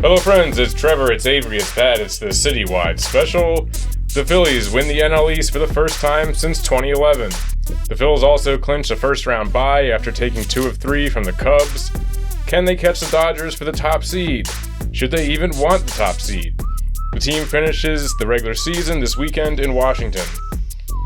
Hello friends, it's Trevor, it's Avery, it's Pat, it's the citywide special. The Phillies win the NL East for the first time since 2011. The Phillies also clinched a first-round bye after taking 2 of 3 from the Cubs. Can they catch the Dodgers for the top seed? Should they even want the top seed? The team finishes the regular season this weekend in Washington.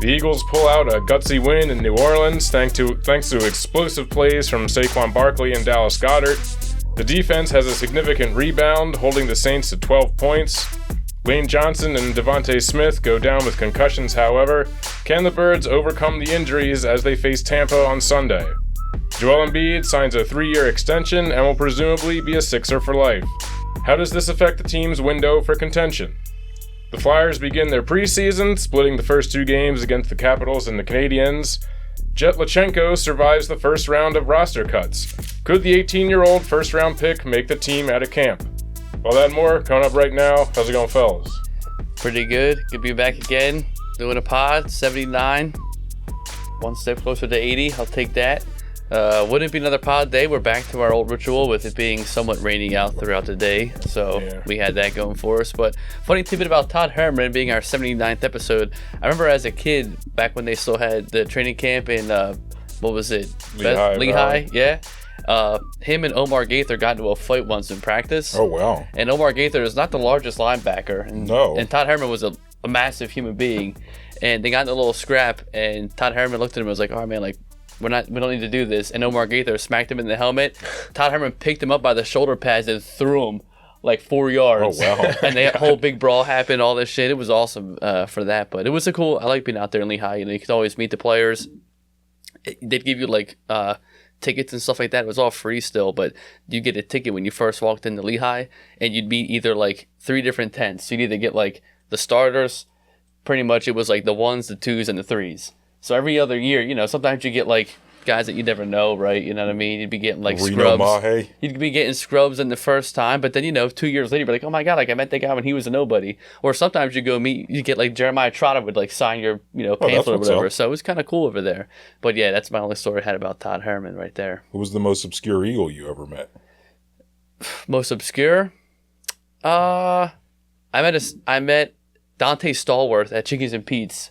The Eagles pull out a gutsy win in New Orleans thanks to explosive plays from Saquon Barkley and Dallas Goedert. The defense has a significant rebound, holding the Saints to 12 points. Lane Johnson and Devontae Smith go down with concussions, however. Can the Birds overcome the injuries as they face Tampa on Sunday? Joel Embiid signs a 3-year extension and will presumably be a Sixer for life. How does this affect the team's window for contention? The Flyers begin their preseason, splitting the first 2 games against the Capitals and the Canadiens. Jett Luchanko survives the first round of roster cuts. Could the 18-year-old first-round pick make the team out of camp? All that and more coming up right now. How's it going, fellas? Pretty good. Good to be back again. Doing a pod, 79. One step closer to 80. I'll take that. Wouldn't it be another pod day? We're back to our old ritual with it being somewhat raining out throughout the day. So We had that going for us. But funny tidbit about Todd Herman being our 79th episode. I remember as a kid, back when they still had the training camp in, what was it? Lehigh. Yeah. Him and Omar Gaither got into a fight once in practice. Oh, wow. And Omar Gaither is not the largest linebacker. And Todd Herman was a massive human being. And they got in a little scrap. And Todd Herman looked at him and was like, all right, man, like, we don't need to do this. And Omar Gaither smacked him in the helmet. Todd Herman picked him up by the shoulder pads and threw him like 4 yards. Oh, wow. And the whole big brawl happened, all this shit. It was awesome for that. But it was I like being out there in Lehigh. You know, you could always meet the players. They'd give you like tickets and stuff like that. It was all free still, but you get a ticket when you first walked into Lehigh, and you'd meet either like 3 different tents. You'd either get like the starters, pretty much it was like the 1s, the 2s, and the 3s. So every other year, you know, sometimes you get like guys that you never know, right? You know what I mean? You'd be getting like Reno scrubs. Mahe. You'd be getting scrubs in the first time, but then, you know, 2 years later, you'd be like, oh my God, like I met that guy when he was a nobody. Or sometimes you get like Jeremiah Trotter would like sign your, you know, pamphlet or whatever. Up. So it was kind of cool over there. But yeah, that's my only story I had about Todd Herman right there. Who was the most obscure Eagle you ever met? Most obscure? I met Dante Stallworth at Chickies and Pete's.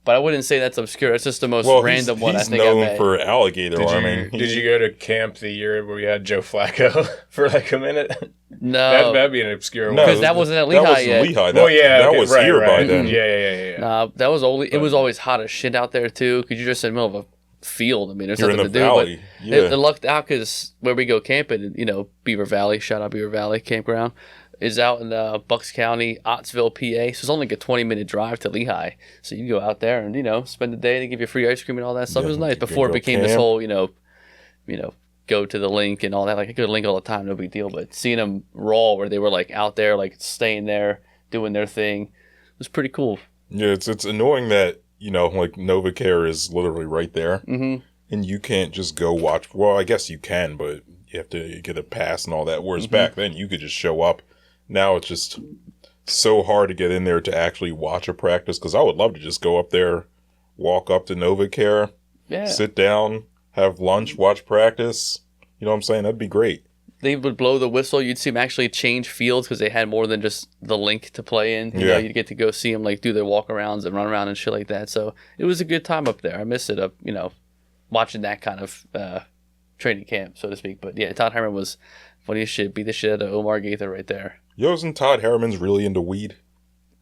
But I wouldn't say that's obscure. It's just the most random one I think I met. He's known for alligator arming. Did you go to camp the year where we had Joe Flacco for like a minute? No. That'd be an obscure one. Because that wasn't at Lehigh yet. Lehigh. That was here by then. Yeah. Nah, that was it was always hot as shit out there too, because you're just in the middle of a field. I mean, there's nothing to do. Valley. But it lucked out because where we go camping, you know, Beaver Valley, shout out Beaver Valley Campground, is out in Bucs County, Ottsville, PA. So it's only like a 20-minute drive to Lehigh. So you can go out there and, you know, spend the day. They give you free ice cream and all that stuff. It was nice before it became this whole, you know, go to the link and all that. Like I go to the link all the time, no big deal. But seeing them raw where they were like out there, like staying there, doing their thing, it was pretty cool. Yeah, it's annoying that, you know, like NovaCare is literally right there. Mm-hmm. And you can't just go watch. Well, I guess you can, but you have to get a pass and all that. Whereas back then you could just show up. Now it's just so hard to get in there to actually watch a practice, because I would love to just go up there, walk up to NovaCare, sit down, have lunch, watch practice. You know what I'm saying? That'd be great. They would blow the whistle. You'd see them actually change fields because they had more than just the link to play in. You know, you'd get to go see them like do their walk-arounds and run around and shit like that. So it was a good time up there. I miss it, you know, watching that kind of training camp, so to speak. But yeah, Todd Herman was funny as shit. Beat the shit out of Omar Gaither right there. Yo, isn't Todd Herman's really into weed?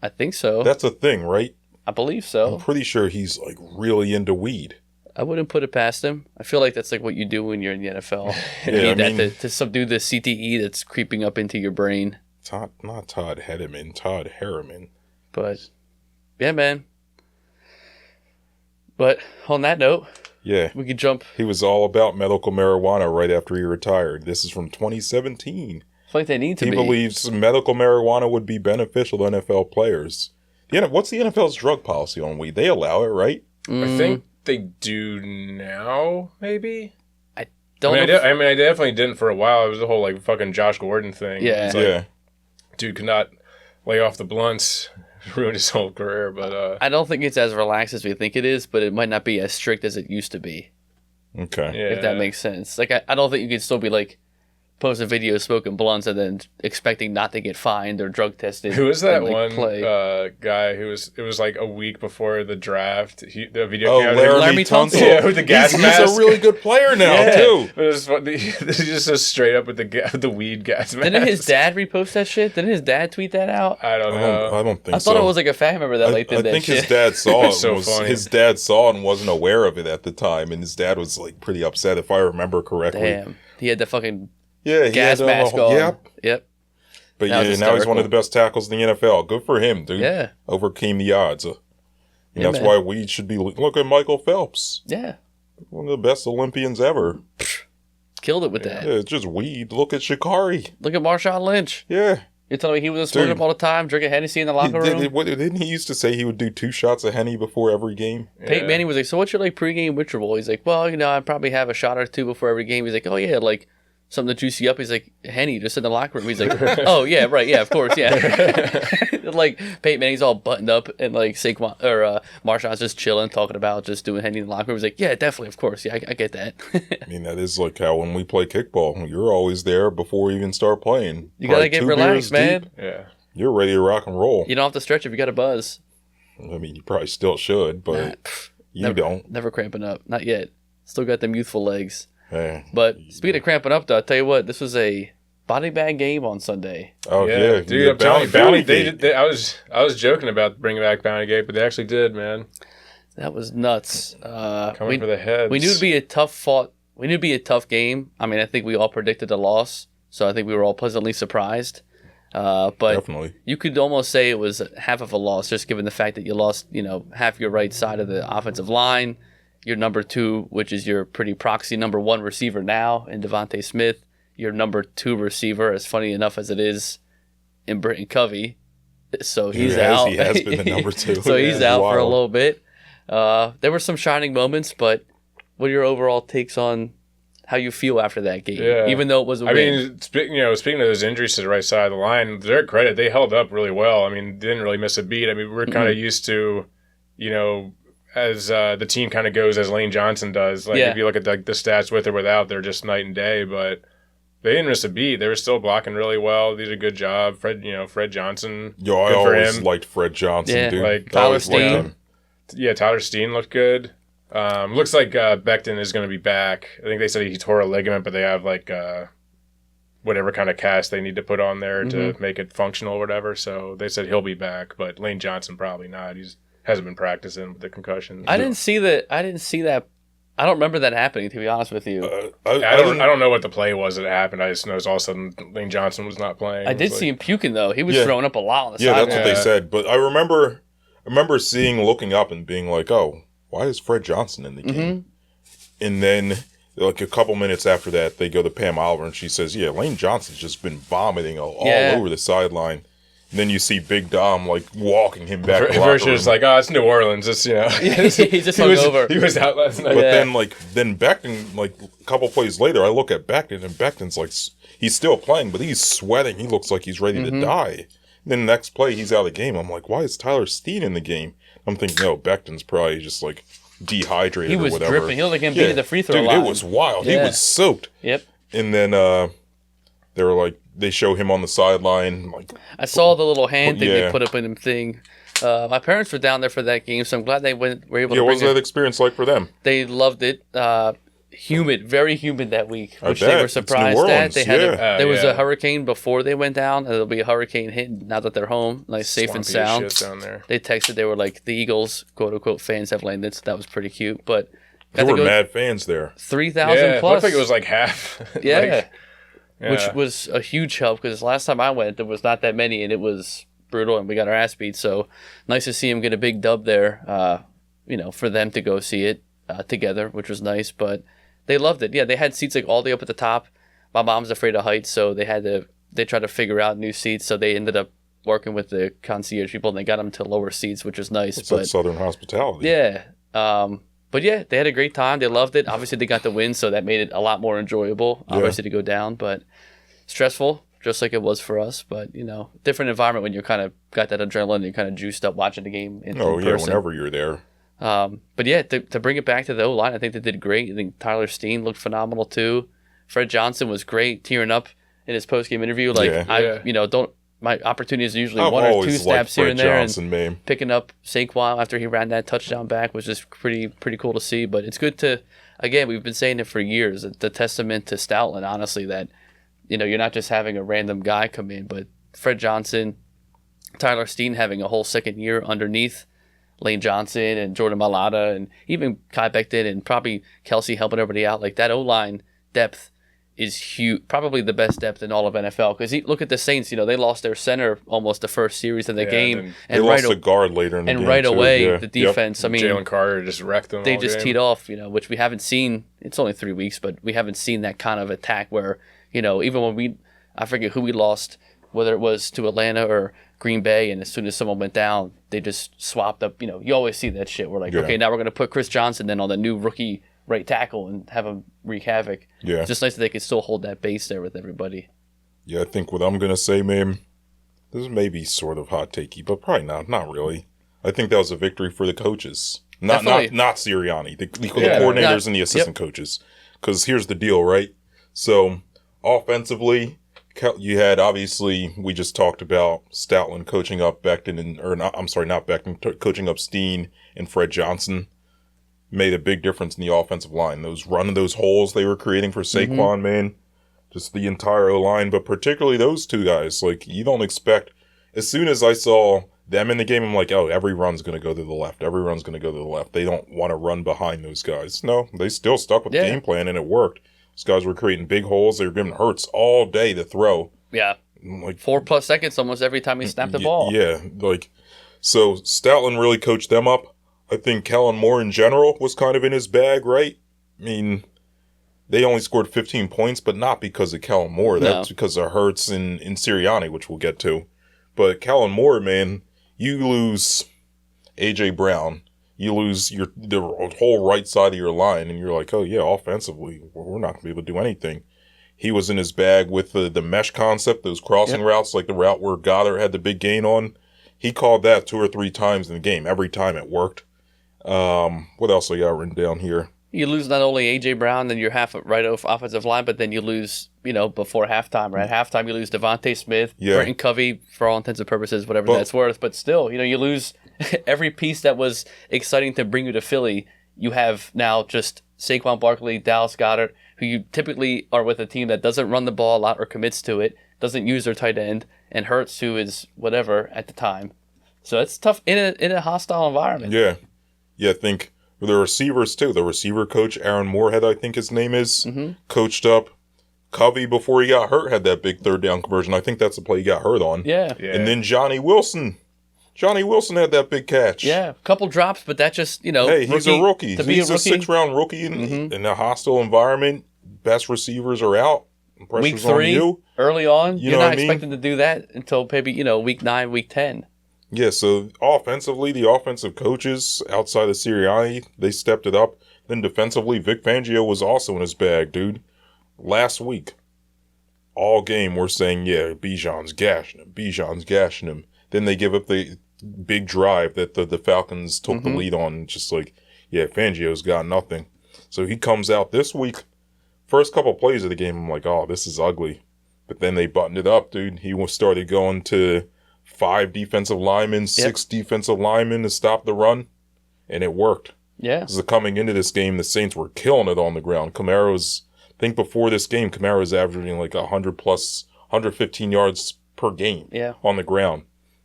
I think so. That's a thing, right? I believe so. I'm pretty sure he's like really into weed. I wouldn't put it past him. I feel like that's like what you do when you're in the NFL. You need that to subdue the CTE that's creeping up into your brain. Not Todd Hedeman, Todd Herman. But yeah, man. But on that note, we could jump. He was all about medical marijuana right after he retired. This is from 2017. It's like they need to be. He believes medical marijuana would be beneficial to NFL players. What's the NFL's drug policy on weed? They allow it, right? I think they do now, maybe? I don't know. I definitely didn't for a while. It was the whole, like, fucking Josh Gordon thing. Yeah. Like, dude could not lay off the blunts. Ruined his whole career, but... I don't think it's as relaxed as we think it is, but it might not be as strict as it used to be. Okay. If that makes sense. Like, I don't think you could still be, like, post a video smoking blunts and then expecting not to get fined or drug tested. Who was that and, like, one play. guy who was? It was like a week before the draft. The video. Oh, came out, Laramie Tunsil. Tunsil. Yeah, with the gas mask. He's a really good player now, too. It was he's just so straight up with the weed gas mask. Didn't his dad repost that shit? Didn't his dad tweet that out? I don't know. I don't think I so. thought it was like a family member that like did I that think shit. his dad saw That's it. so funny. His dad saw it and wasn't aware of it at the time, and his dad was like pretty upset, if I remember correctly. Damn. He had the fucking Yeah, he gas had mask on. Yep. But That yeah, was now he's one hysterical. of the best tackles in the NFL. Good for him, dude. Yeah. Overcame the odds. And Yeah, that's man. why we should be look at Michael Phelps, Yeah. one of the best Olympians ever. Killed it with that. Yeah, it's just weed. Look at Shikari. Look at Marshawn Lynch. Yeah. You're telling me he was smoking Dude. up all the time, drinking Hennessy in the locker room? Didn't he used to say he would do 2 shots of Henny before every game? Peyton Manning was like, so what's your like pregame ritual? He's like, well, I'd probably have a shot or two before every game. He's like, oh yeah, like something to juice you up. He's like, Henny, just in the locker room. He's like, oh yeah, right, yeah, of course, yeah. Like Peyton Manning's all buttoned up and like Saquon or Marshawn's just chilling, talking about just doing Henny in the locker room. He's like, yeah, definitely, of course, yeah, I get that. I mean, that is like how when we play kickball, you're always there before we even start playing. You gotta Probably get 2 relaxed, beers man. deep, Yeah. you're ready to rock and roll. You don't have to stretch if you got a buzz. I mean, you probably still should, but you never, don't. Never cramping up, not yet. Still got them youthful legs. Hey. But speaking of cramping up, though, I'll tell you what, this was a body bag game on Sunday. Oh yeah, dude. I'm the telling you, Bounty. Gate. I was joking about bringing back Bounty Gate, but they actually did, man. That was nuts. Coming for the heads. We knew it'd be a tough fought. We knew it'd be a tough game. I mean, I think we all predicted a loss, so I think we were all pleasantly surprised. But Definitely. you could almost say it was half of a loss, just given the fact that you lost, half your right side of the offensive line, your number 2, which is your pretty proxy number 1 receiver now in Devontae Smith, your number 2 receiver, as funny enough as it is, in Britton Covey. So he's out. He has been the number 2. So he's out for a wild. little bit. There were some shining moments, but what are your overall takes on how you feel after that game? Yeah. Even though it was a win. mean, speaking of those injuries to the right side of the line, to their credit, they held up really well. I mean, didn't really miss a beat. I mean, we're kind of used to, as the team kind of goes as Lane Johnson does. Like if you look at the stats with or without, they're just night and day. But they didn't miss a beat. They were still blocking really well. They did a good job. Fred Johnson. Yo, I good for always him. liked Fred Johnson, Yeah. dude. Like, I Tyler always liked Steen. him. Yeah, Tyler Steen looked good. Looks like Becton is going to be back. I think they said he tore a ligament, but they have like whatever kind of cast they need to put on there to make it functional or whatever. So they said he'll be back, but Lane Johnson probably not. He's hasn't been practicing with the concussion. I didn't see that. I don't remember that happening, to be honest with you. I don't know what the play was that happened. I just noticed all of a sudden Lane Johnson was not playing. I did see him puking, though. He was Yeah. throwing up a lot on the Yeah, sideline. that's what they said. But I remember looking up and being like, "Oh, why is Fred Johnson in the game?" And then, like a couple minutes after that, they go to Pam Oliver and she says, "Yeah, Lane Johnson's just been vomiting all over the sideline." And then you see Big Dom like walking him back. to the locker Versus room. like, oh, it's New Orleans. It's He just hung over. He was out last night. But Yeah. then Becton, like a couple plays later, I look at Becton and Becton's like, he's still playing, but he's sweating. He looks like he's ready to die. And then the next play, he's out of the game. I'm like, why is Tyler Steen in the game? I'm thinking, no, Becton's probably just like dehydrated He or was whatever. dripping. He looked like him beating the free throw dude, line. it was wild. Yeah. He was soaked. Yep. And then they were like, they show him on the sideline, like, I saw the little hand thing they Yeah. put up in him thing. My parents were down there for that game, so I'm glad they were able yeah, to what bring was it. that experience like for them? They loved it. Humid, very humid that week, I which bet. they were It's New surprised at. Orleans, They had yeah. there was yeah. a hurricane before they went down, and there'll be a hurricane hitting now that they're home, nice, safe and Swampy as sound. shit down there. They texted, they were like, the Eagles, quote unquote, fans have landed, so that was pretty cute. But There got to were go mad fans there. 3,000 Yeah, it plus. looked like it was like half. Yeah. Like, Which yeah. was a huge help because last time I went, there was not that many, and it was brutal, and we got our ass beat. So nice to see him get a big dub there, for them to go see it together, which was nice. But they loved it. Yeah, they had seats like all the way up at the top. My mom's afraid of heights, so they tried to figure out new seats. So they ended up working with the concierge people, and they got them to lower seats, which was nice. It's like Southern hospitality. Yeah. But yeah, they had a great time. They loved it. Obviously, they got the win, so that made it a lot more enjoyable, obviously, to go down. But stressful, just like it was for us. But, different environment when you're kind of got that adrenaline, you're kind of juiced up watching the game in person. Whenever you're there. But yeah, to bring it back to the O-line, I think they did great. I think Tyler Steen looked phenomenal too. Fred Johnson was great, tearing up in his post-game interview. Like, my opportunities are usually one or two snaps here and there. Johnson, and picking up Saquon after he ran that touchdown back was just pretty cool to see. But it's good to, again, we've been saying it for years, the testament to Stoutland, honestly, that, you're not just having a random guy come in, but Fred Johnson, Tyler Steen having a whole second year underneath Lane Johnson and Jordan Mailata and even Kai Becton and probably Kelsey helping everybody out. Like, that O-line depth is huge, probably the best depth in all of NFL. Because look at the Saints, they lost their center almost the first series of the game. And they lost a guard later in the game. And right away, the defense, I mean, Jalen Carter just wrecked them. They just teed off, which we haven't seen. It's only 3 weeks, but we haven't seen that kind of attack where, even when I forget who we lost, whether it was to Atlanta or Green Bay, and as soon as someone went down, they just swapped up. You always see that shit. We're like, okay, now we're going to put Chris Johnson then on the new rookie right tackle and have him wreak havoc. Yeah. It's just nice that they can still hold that base there with everybody. Yeah, I think what I'm going to say, man, this may be sort of hot takey, but probably not really. I think that was a victory for the coaches. Not Sirianni, the coordinators and the assistant coaches. Because here's the deal, right? So, offensively, you had, obviously, we just talked about Stoutland coaching up coaching up Steen and Fred Johnson. Made a big difference in the offensive line. Those holes they were creating for Saquon, man. Just the entire O-line, but particularly those two guys. Like, you don't expect... As soon as I saw them in the game, I'm like, oh, every run's going to go to the left. Every run's going to go to the left. They don't want to run behind those guys. No, they still stuck with the game plan, and it worked. Those guys were creating big holes. They were giving Hurts all day to throw. Yeah. Like 4+ seconds almost every time he snapped the ball. Yeah, so Stoutland really coached them up. I think Kellen Moore in general was kind of in his bag, right? I mean, they only scored 15 points, but not because of Kellen Moore. That's because of Hurts and Sirianni, which we'll get to. But Kellen Moore, man, you lose A.J. Brown. You lose the whole right side of your line, and you're like, oh, yeah, offensively, we're not going to be able to do anything. He was in his bag with the mesh concept, those crossing routes, like the route where Goddard had the big gain on. He called that 2 or 3 times in the game. Every time it worked. What else I got written down here? You lose not only A.J. Brown, then you're half right off offensive line, but then you lose, before halftime. Or at halftime, you lose Devontae Smith, Brenton Covey, for all intents and purposes, whatever that's worth. But still, you lose every piece that was exciting to bring you to Philly. You have now just Saquon Barkley, Dallas Goedert, who you typically are with a team that doesn't run the ball a lot or commits to it, doesn't use their tight end, and Hurts, who is whatever at the time. So it's tough in a hostile environment. Yeah. Yeah, I think the receivers, too. The receiver coach, Aaron Moorhead, I think his name is, coached up Covey before he got hurt, had that big third down conversion. I think that's the play he got hurt on. Yeah. And then Johnny Wilson had that big catch. Yeah, a couple drops, but that just, Hey, he's a rookie. He's a 6th-round rookie Mm-hmm. in a hostile environment. Best receivers are out. Week 3, early on, you're not expecting to do that until maybe, week 9, week 10. Yeah, so offensively, the offensive coaches outside of Sirianni, they stepped it up. Then defensively, Vic Fangio was also in his bag, dude. Last week, all game we're saying, yeah, Bijan's gashing him. Then they give up the big drive that the Falcons took the lead on. Just like, yeah, Fangio's got nothing. So he comes out this week. First couple plays of the game, I'm like, oh, this is ugly. But then they buttoned it up, dude. He started going to 5 defensive linemen, 6 defensive linemen to stop the run, and it worked. Yeah. So coming into this game, the Saints were killing it on the ground. I think before this game, Kamara's averaging like 100+, 115 yards per game on the ground.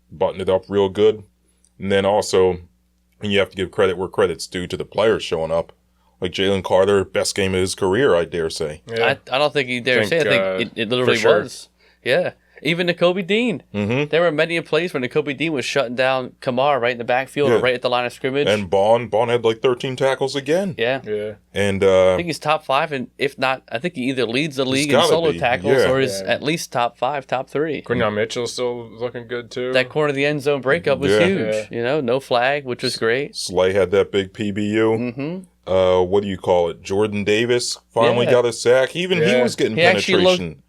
Buttoned it up real good. And then also, and you have to give credit where credit's due to the players showing up. Like Jalen Carter, best game of his career, I dare say. Yeah. I don't think he dare say. I think it literally was. Yeah. Even Nakobe Dean. Mm-hmm. There were many plays when Nakobe Dean was shutting down Kamara right in the backfield or right at the line of scrimmage. And Bond had like 13 tackles again. Yeah. And I think he's top 5, and if not, I think he either leads the league in solo tackles or is at least top 5, top 3. Quinyon Mitchell's still looking good too. That corner of the end zone breakup was huge. No flag, which was great. Slay had that big PBU. Mm-hmm. What do you call it? Jordan Davis finally got a sack. He was getting penetration.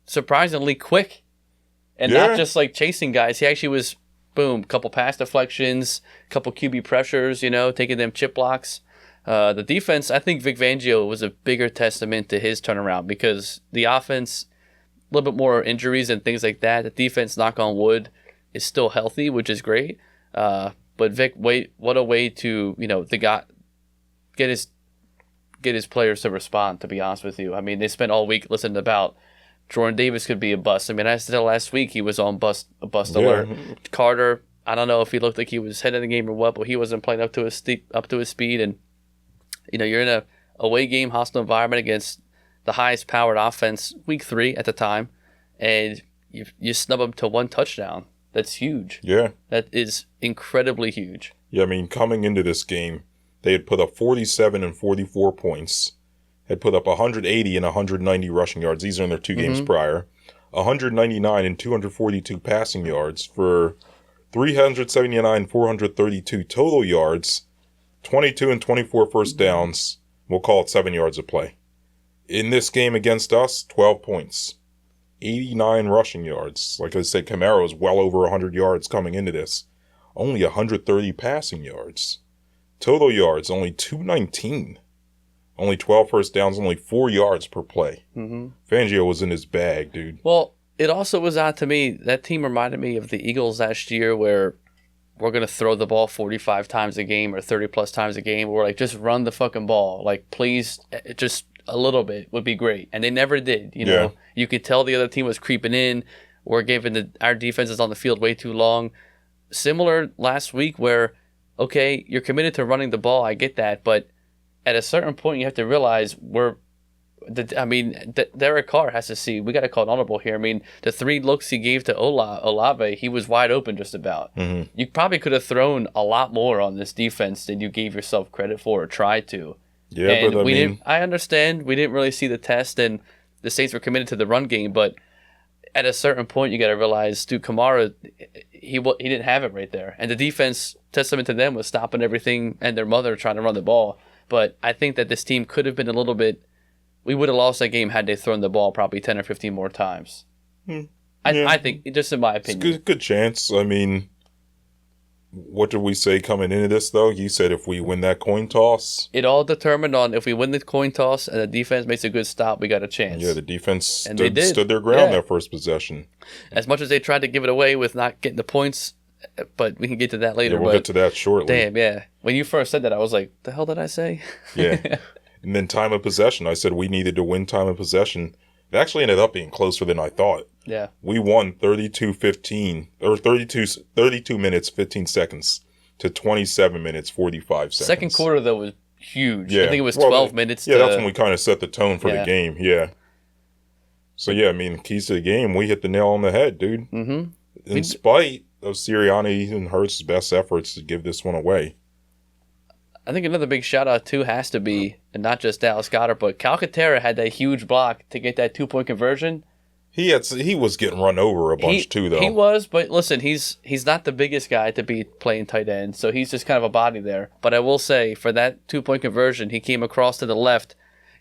Surprisingly quick and not just like chasing guys. He actually was, boom, couple pass deflections, couple QB pressures, taking them chip blocks. The defense, I think Vic Fangio was a bigger testament to his turnaround because the offense, a little bit more injuries and things like that. The defense, knock on wood, is still healthy, which is great. But Vic, what a way to get his players to respond. To be honest with you, I mean, they spent all week listening about Jordan Davis could be a bust. I mean, I said last week he was on bust alert. Carter, I don't know if he looked like he was head of the game or what, but he wasn't playing up to his speed. And you're in a away game, hostile environment against the highest powered offense, week 3 at the time, and you snub them to 1 touchdown. That's huge. Yeah, that is incredibly huge. Yeah, I mean, coming into this game, they had put up 47 and 44 points, had put up 180 and 190 rushing yards. These are in their 2 games prior. 199 and 242 passing yards for 379, 432 total yards, 22 and 24 first downs. We'll call it 7 yards a play. In this game against us, 12 points, 89 rushing yards. Like I said, Kamara was well over 100 yards coming into this. Only 130 passing yards. Total yards, only 219. Only 12 first downs, only 4 yards per play. Fangio was in his bag, dude. Well, it also was odd to me. That team reminded me of the Eagles last year where we're going to throw the ball 45 times a game or 30-plus times a game. We're like, just run the fucking ball. Like, please, just a little bit would be great. And they never did. You know, you could tell the other team was creeping in. We're giving our defenses on the field way too long. Similar last week where, okay, you're committed to running the ball. I get that. But at a certain point, you have to realize Derek Carr has to see. We got to call it honorable here. I mean, the 3 looks he gave to Olave, he was wide open just about. You probably could have thrown a lot more on this defense than you gave yourself credit for or tried to. Yeah, and but I understand we didn't really see the test, and the Saints were committed to the run game. But at a certain point, you got to realize, dude, Kamara, he didn't have it right there, and the defense, testament to them, was stopping everything and their mother trying to run the ball. But I think that this team could have been a little bit. We would have lost that game had they thrown the ball probably 10 or 15 more times. I think, just in my opinion. It's a good chance. I mean, what did we say coming into this, though? You said if we win that coin toss. It all determined on if we win the coin toss and the defense makes a good stop, we got a chance. Yeah, the defense stood their ground that first possession. As much as they tried to give it away with not getting the points, but we can get to that later. Yeah, we'll get to that shortly. Damn, yeah. When you first said that, I was like, the hell did I say? Yeah. And then time of possession. I said we needed to win time of possession. It actually ended up being closer than I thought. Yeah. We won 32 minutes, 15 seconds to 27 minutes, 45 seconds. Second quarter, though, was huge. Yeah. I think it was 12 minutes. Yeah, that's when we kind of set the tone for the game. Yeah. So, yeah, I mean, keys to the game, we hit the nail on the head, dude. In spite of Sirianni and Hurts' best efforts to give this one away. I think another big shout-out, too, has to be, and not just Dallas Goedert, but Calcaterra had that huge block to get that 2-point conversion. He was getting run over a bunch, too, though. He was, but listen, he's not the biggest guy to be playing tight end, so he's just kind of a body there. But I will say, for that 2-point conversion, he came across to the left,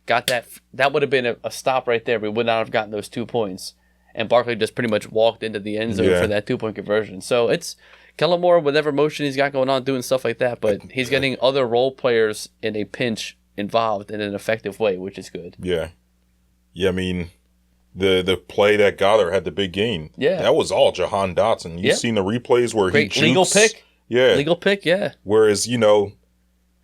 got that would have been a stop right there. We would not have gotten those 2 points. And Barkley just pretty much walked into the end zone for that 2-point conversion. So it's Kellen Moore, whatever motion he's got going on, doing stuff like that, but he's getting other role players in a pinch involved in an effective way, which is good. Yeah. Yeah, I mean, the play that Goddard had the big gain. Yeah. That was all Jahan Dotson. You've seen the replays where he jukes. Legal pick. Yeah. Legal pick, yeah. Whereas,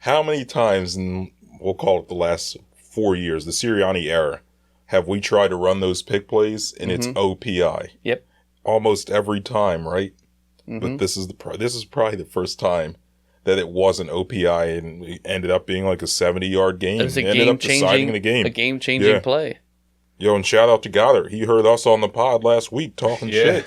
how many times, in we'll call it the last 4 years, the Sirianni era, have we tried to run those pick plays and it's OPI? Yep. Almost every time, right? But this is probably the first time that it wasn't OPI and it ended up being like a 70-yard game. It was a game-changing play. Yo, and shout out to Goddard. He heard us on the pod last week talking shit.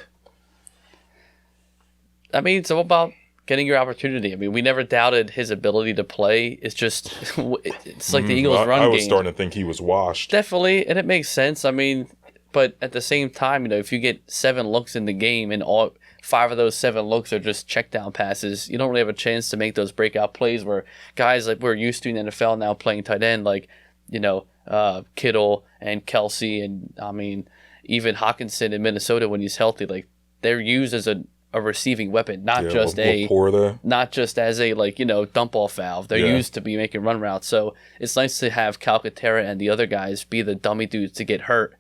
I mean, it's all about getting your opportunity. I mean, we never doubted his ability to play. It's just, it's like the Eagles' run game. I was starting to think he was washed. Definitely, and it makes sense. I mean, but at the same time, if you get 7 looks in the game and all 5 of those 7 looks are just check down passes, you don't really have a chance to make those breakout plays where guys like we're used to in the NFL now playing tight end, like, Kittle and Kelsey and, I mean, even Hawkinson in Minnesota when he's healthy, like, they're used as a a receiving weapon, not Yeah, just not just as a dump off valve. They're used to be making run routes, so it's nice to have Calcaterra and the other guys be the dummy dudes to get hurt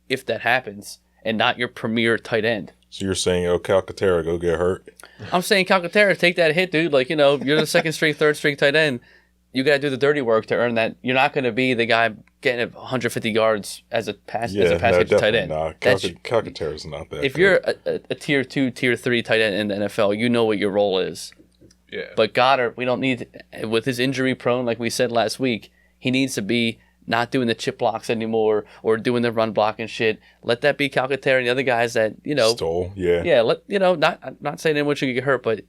if that happens, and not your premier tight end. So you're saying, Calcaterra, go get hurt? I'm saying Calcaterra, take that hit, dude. You're the second string, third string tight end. You got to do the dirty work to earn that. You're not going to be the guy getting 150 yards as a pass catch tight end. Calcaterra's not that. If you're a tier 2, tier 3 tight end in the NFL, you know what your role is. Yeah. But Goddard, we don't need, with his injury prone, like we said last week, he needs to be not doing the chip blocks anymore or doing the run block and shit. Let that be Calcaterra and the other guys that, stole, yeah. Yeah, I'm not saying anyone should get hurt, but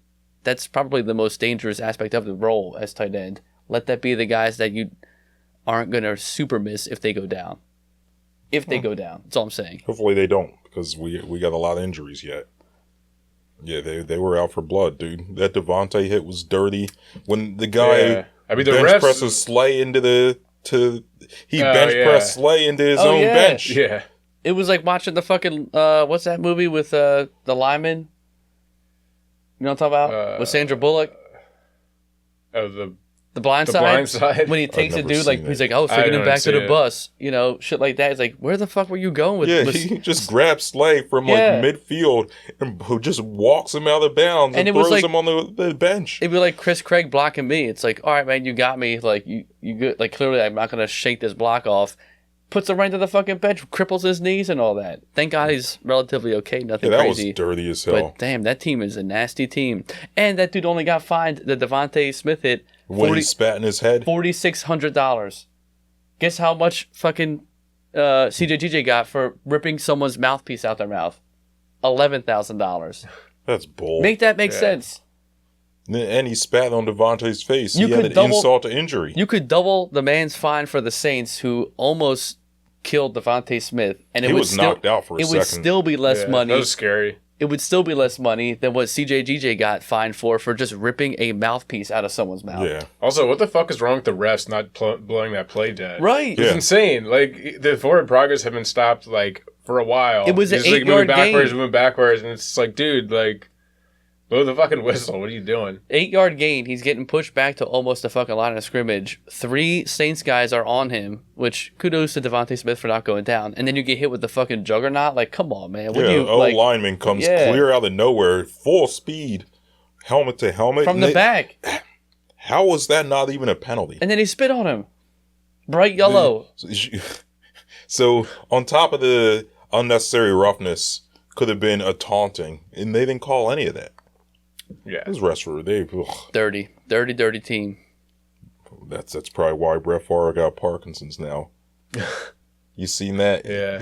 that's probably the most dangerous aspect of the role as tight end. Let that be the guys that you aren't going to super miss if they go down. If they go down. That's all I'm saying. Hopefully they don't, because we got a lot of injuries yet. Yeah, they were out for blood, dude. That Devontae hit was dirty. When the guy the bench refs presses Slay into bench pressed Slay into his own bench. Yeah. It was like watching the fucking, what's that movie with the lineman? You know what I'm talking about? With Sandra Bullock? The Blind Side? When he takes a dude, he's like, flipping him back to the bus. Shit like that. It's like, where the fuck were you going with this? Yeah, he just grabs Slay from midfield and just walks him out of bounds and throws him on the bench. It'd be like Chris Craig blocking me. It's like, all right, man, you got me. You good. Clearly I'm not going to shake this block off. Puts him right to the fucking bench, cripples his knees and all that. Thank God he's relatively okay, nothing crazy. That was dirty as hell. But damn, that team is a nasty team. And that dude only got fined, the Devontae Smith hit, when he spat in his head? $4,600. Guess how much fucking CJGJ got for ripping someone's mouthpiece out their mouth? $11,000. That's bull. Make that make sense. And he spat on Devontae's face. He had an insult to injury. You could double the man's fine for the Saints, who almost killed Devontae Smith, and he was knocked out for a second. It would still be less money. That was scary. It would still be less money than what CJGJ got fined for just ripping a mouthpiece out of someone's mouth. Yeah. Also, what the fuck is wrong with the refs not blowing that play dead? Right. It's insane. The forward progress had been stopped for a while. It was an 8-yard gain. Moving backwards, and it's like, dude, blow the fucking whistle. What are you doing? 8-yard gain. He's getting pushed back to almost the fucking line of scrimmage. 3 Saints guys are on him, which kudos to Devontae Smith for not going down. And then you get hit with the fucking juggernaut. Come on, man. Lineman comes clear out of nowhere, full speed, helmet to helmet. From the back. How was that not even a penalty? And then he spit on him. Bright yellow. So on top of the unnecessary roughness, could have been a taunting, and they didn't call any of that. Yeah, those refs were dirty team. That's probably why Brett Favre got Parkinson's now. You seen that? Yeah.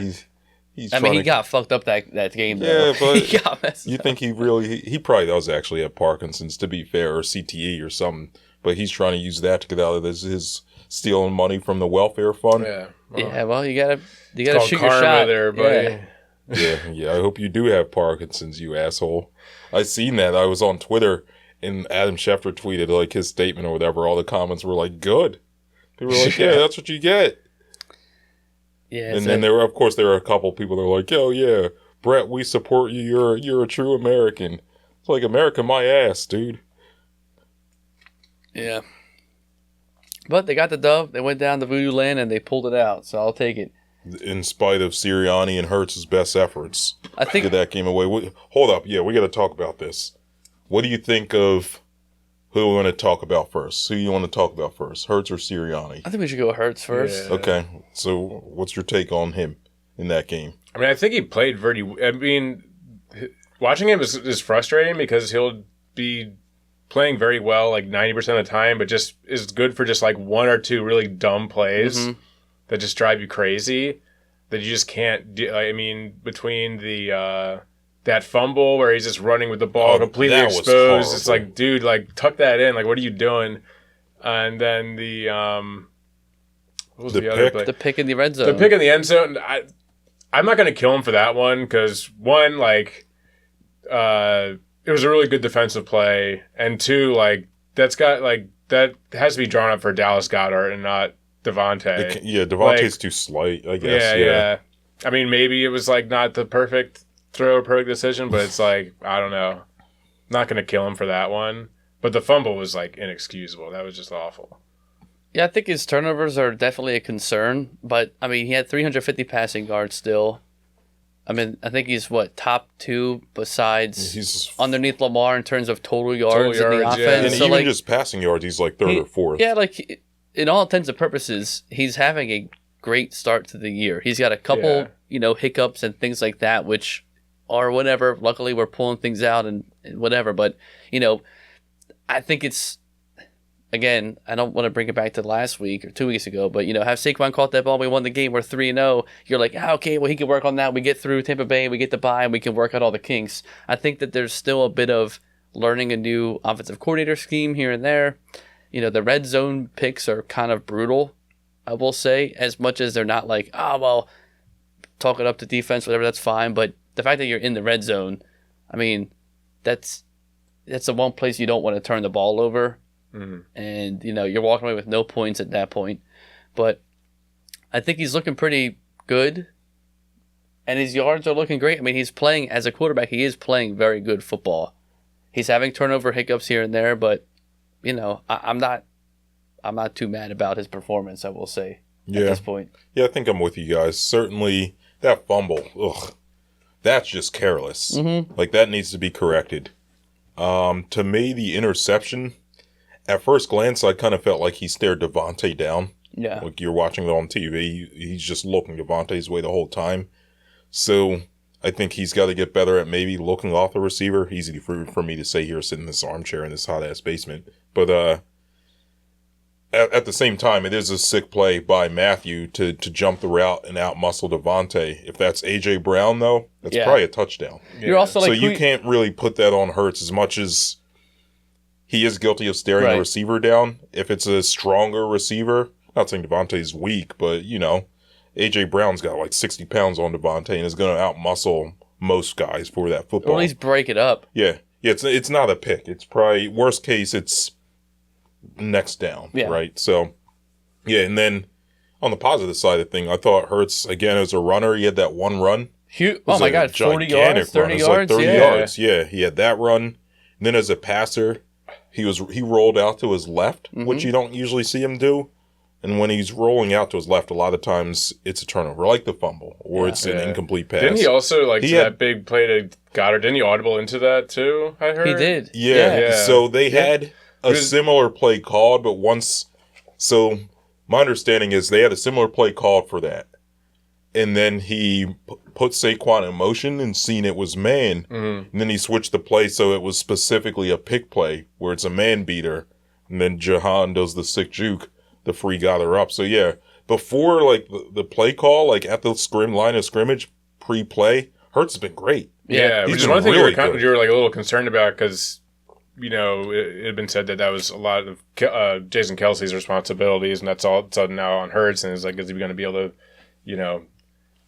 He got fucked up that game though. Yeah, but he got messed you up. think he probably does actually have Parkinson's, to be fair, or CTE or something. But he's trying to use that to get out of his stealing money from the welfare fund. Yeah. Well, you gotta shoot your shot there, buddy. Yeah. I hope you do have Parkinson's, you asshole. I seen that. I was on Twitter, and Adam Schefter tweeted his statement or whatever. All the comments were good. They were like, "Yeah, that's what you get." Yeah. And then there were a couple people that were like, "Oh yeah, Brett, we support you. You're a true American." It's like, America, my ass, dude. Yeah. But they got the dub. They went down to Voodoo Land and they pulled it out. So I'll take it. In spite of Sirianni and Hurts' best efforts, I think to get that game away. Hold up, we got to talk about this. What do you think of who we want to talk about first? Who you want to talk about first, Hurts or Sirianni? I think we should go Hurts first. Yeah. Okay, so what's your take on him in that game? I think he played watching him is frustrating because he'll be playing very well 90% of the time, but just is good for just one or two really dumb plays. Mm-hmm. That just drive you crazy, that you just can't do. Between the that fumble where he's just running with the ball completely exposed, it's like, dude, tuck that in. What are you doing? And then the what was the other play? The pick in the red zone. The pick in the end zone. I'm not gonna kill him for that one because one, it was a really good defensive play, and two, that's got that has to be drawn up for Dallas Goedert and not Devontae. Devontae's too slight, I guess. Yeah. Maybe it was not the perfect throw or perfect decision, but it's I don't know. not going to kill him for that one. But the fumble was like inexcusable. That was just awful. Yeah, I think his turnovers are definitely a concern. But, I mean, he had 350 passing yards still. I mean, I think he's, top 2 besides he's underneath Lamar in terms of total yards in the offense. Yeah. And so, even just passing yards, he's like 3rd or 4th. Yeah, like, in all intents and purposes, he's having a great start to the year. He's got a couple, hiccups and things like that, which are whatever. Luckily, we're pulling things out and whatever. But, I think it's, again, I don't want to bring it back to last week or 2 weeks ago, but, have Saquon caught that ball, we won the game, we're 3-0. You're like, okay, well, he can work on that. We get through Tampa Bay, we get the bye, and we can work out all the kinks. I think that there's still a bit of learning a new offensive coordinator scheme here and there. The red zone picks are kind of brutal, I will say, as much as they're not like, talk it up to defense, whatever, that's fine. But the fact that you're in the red zone, I mean, that's the one place you don't want to turn the ball over. Mm-hmm. And, you're walking away with no points at that point. But I think he's looking pretty good. And his yards are looking great. I mean, he's playing, as a quarterback, he is playing very good football. He's having turnover hiccups here and there, but, I'm not too mad about his performance, I will say, at this point. Yeah, I think I'm with you guys. Certainly, that fumble, that's just careless. Mm-hmm. Like, that needs to be corrected. To me, the interception, at first glance, I kind of felt like he stared Devontae down. Yeah. Like, you're watching it on TV, he's just looking Devontae's way the whole time. So, I think he's got to get better at maybe looking off the receiver. Easy for me to say here, sitting in this armchair in this hot-ass basement. But, at the same time, it is a sick play by Matthew to jump the route and out-muscle Devontae. If that's A.J. Brown, though, that's probably a touchdown. Yeah. You're also like, so you can't really put that on Hurts as much as he is guilty of staring the receiver down. If it's a stronger receiver, not saying Devontae's weak, but, A.J. Brown's got like 60 pounds on Devontae and is going to out-muscle most guys for that football. Or at least break it up. Yeah, it's not a pick. It's probably, worst case, it's next down, right? So, and then on the positive side of the thing, I thought Hurts, again, as a runner, he had that one run. Oh my God, 40 yards, 30 yards? Like 30 yards, he had that run. And then as a passer, he rolled out to his left, which you don't usually see him do. And when he's rolling out to his left, a lot of times it's a turnover, like the fumble, or it's an incomplete pass. Didn't he also, that big play to Goddard, didn't he audible into that too, I heard? He did. Yeah. So they had a similar play called, but so my understanding is they had a similar play called for that. And then he put Saquon in motion and seen it was man. Mm-hmm. And then he switched the play so it was specifically a pick play where it's a man beater. And then Jahan does the sick juke. The free got her up. So, before, the play call, at the line of scrimmage, pre-play, Hurts has been great. Yeah, which is one thing you were a little concerned about because, it had been said that was a lot of Jason Kelsey's responsibilities, and that's all sudden now on Hurts, and it's like, is he going to be able to,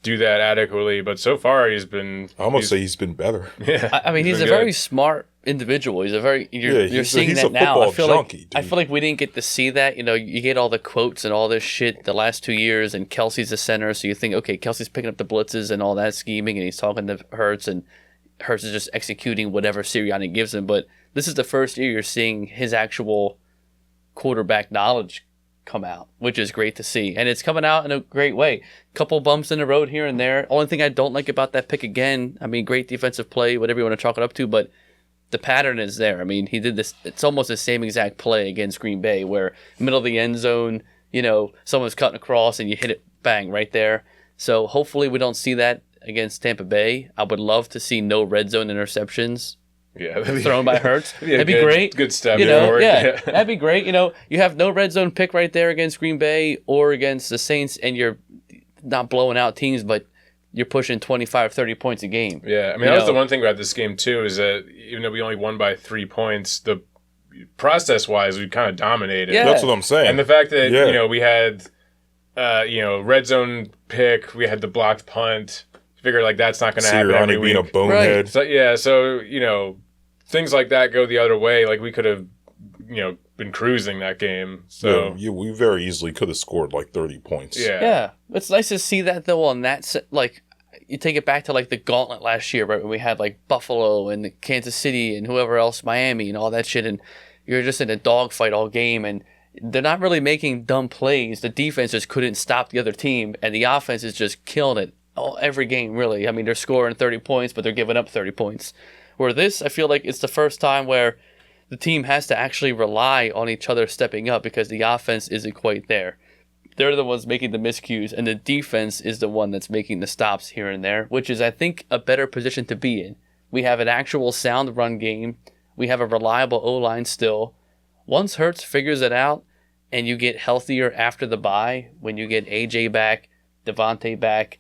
do that adequately? But so far, he's been... I almost say he's been better. Yeah. I mean, he's a very smart individual. He's a very... You're seeing that now. I feel like we didn't get to see that. You get all the quotes and all this shit the last 2 years, and Kelsey's the center, so you think, okay, Kelsey's picking up the blitzes and all that scheming, and he's talking to Hurts, and Hurts is just executing whatever Sirianni gives him. But this is the first year you're seeing his actual quarterback knowledge come out, which is great to see. And it's coming out in a great way. Couple bumps in the road here and there. Only thing I don't like about that pick again, I mean, great defensive play, whatever you want to chalk it up to, but the pattern is there. I mean, he did this, it's almost the same exact play against Green Bay where middle of the end zone, someone's cutting across and you hit it, bang, right there. So hopefully we don't see that against Tampa Bay. I would love to see no red zone interceptions. Yeah, thrown by Hurts. That'd be great. Good step. That'd be great. You have no red zone pick right there against Green Bay or against the Saints, and you're not blowing out teams, but you're pushing 25, 30 points a game. Yeah, I mean, that was the one thing about this game, too, is that even though we only won by 3 points, the process-wise, we kind of dominated. Yeah. That's what I'm saying. And the fact that, we had, red zone pick, we had the blocked punt, figured, that's not going to happen every week. Being a bonehead. Right. So, things like that go the other way. We could have, been cruising that game. So we very easily could have scored 30 points. Yeah. Yeah. It's nice to see that though on that you take it back to like the gauntlet last year, right? When we had like Buffalo and Kansas City and whoever else, Miami and all that shit. And you're just in a dogfight all game. And they're not really making dumb plays. The defense just couldn't stop the other team. And the offense is just killing it every game, really. I mean, they're scoring 30 points, but they're giving up 30 points. Where this, I feel like it's the first time where the team has to actually rely on each other stepping up because the offense isn't quite there. They're the ones making the miscues, and the defense is the one that's making the stops here and there, which is, I think, a better position to be in. We have an actual sound run game. We have a reliable O-line still. Once Hurts figures it out and you get healthier after the bye, when you get AJ back, Devontae back,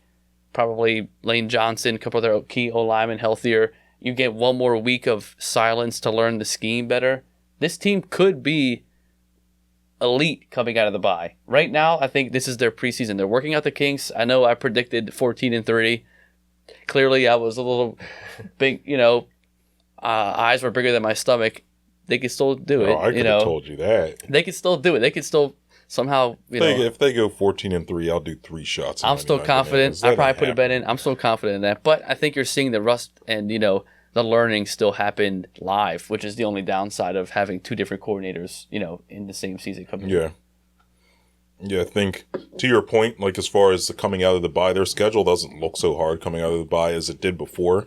probably Lane Johnson, a couple other key O-linemen healthier, you get one more week of silence to learn the scheme better, this team could be elite coming out of the bye. Right now, I think this is their preseason. They're working out the kinks. I know I predicted 14-3. Clearly, I was a little big, eyes were bigger than my stomach. They could still do it. I could have told you that. They could still do it. They could still somehow, If they go 14-3, I'll do 3 shots. I'm still confident. I probably put a bet in. I'm still confident in that. But I think you're seeing the rust and, the learning still happened live, which is the only downside of having 2 different coordinators, in the same season coming in. Yeah, I think, to your point, like as far as the coming out of the bye, their schedule doesn't look so hard coming out of the bye as it did before.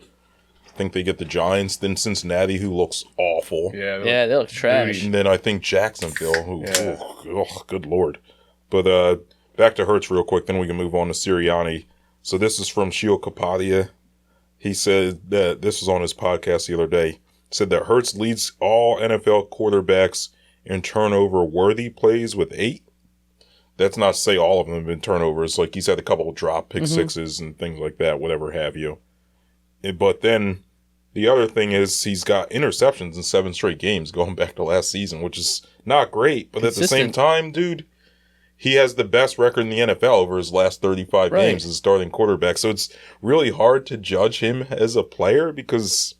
I think they get the Giants, then Cincinnati, who looks awful. Yeah, they look trash. And then I think Jacksonville, who, good Lord. But back to Hurts real quick, then we can move on to Sirianni. So this is from Shio Kapadia. He said that, this was on his podcast the other day, said that Hurts leads all NFL quarterbacks in turnover-worthy plays with 8. That's not to say all of them have been turnovers. Like, he's had a couple of drop pick sixes and things like that, whatever have you. But then the other thing is he's got interceptions in 7 straight games going back to last season, which is not great. But consistent. At the same time, dude, he has the best record in the NFL over his last 35 games as starting quarterback. So it's really hard to judge him as a player because...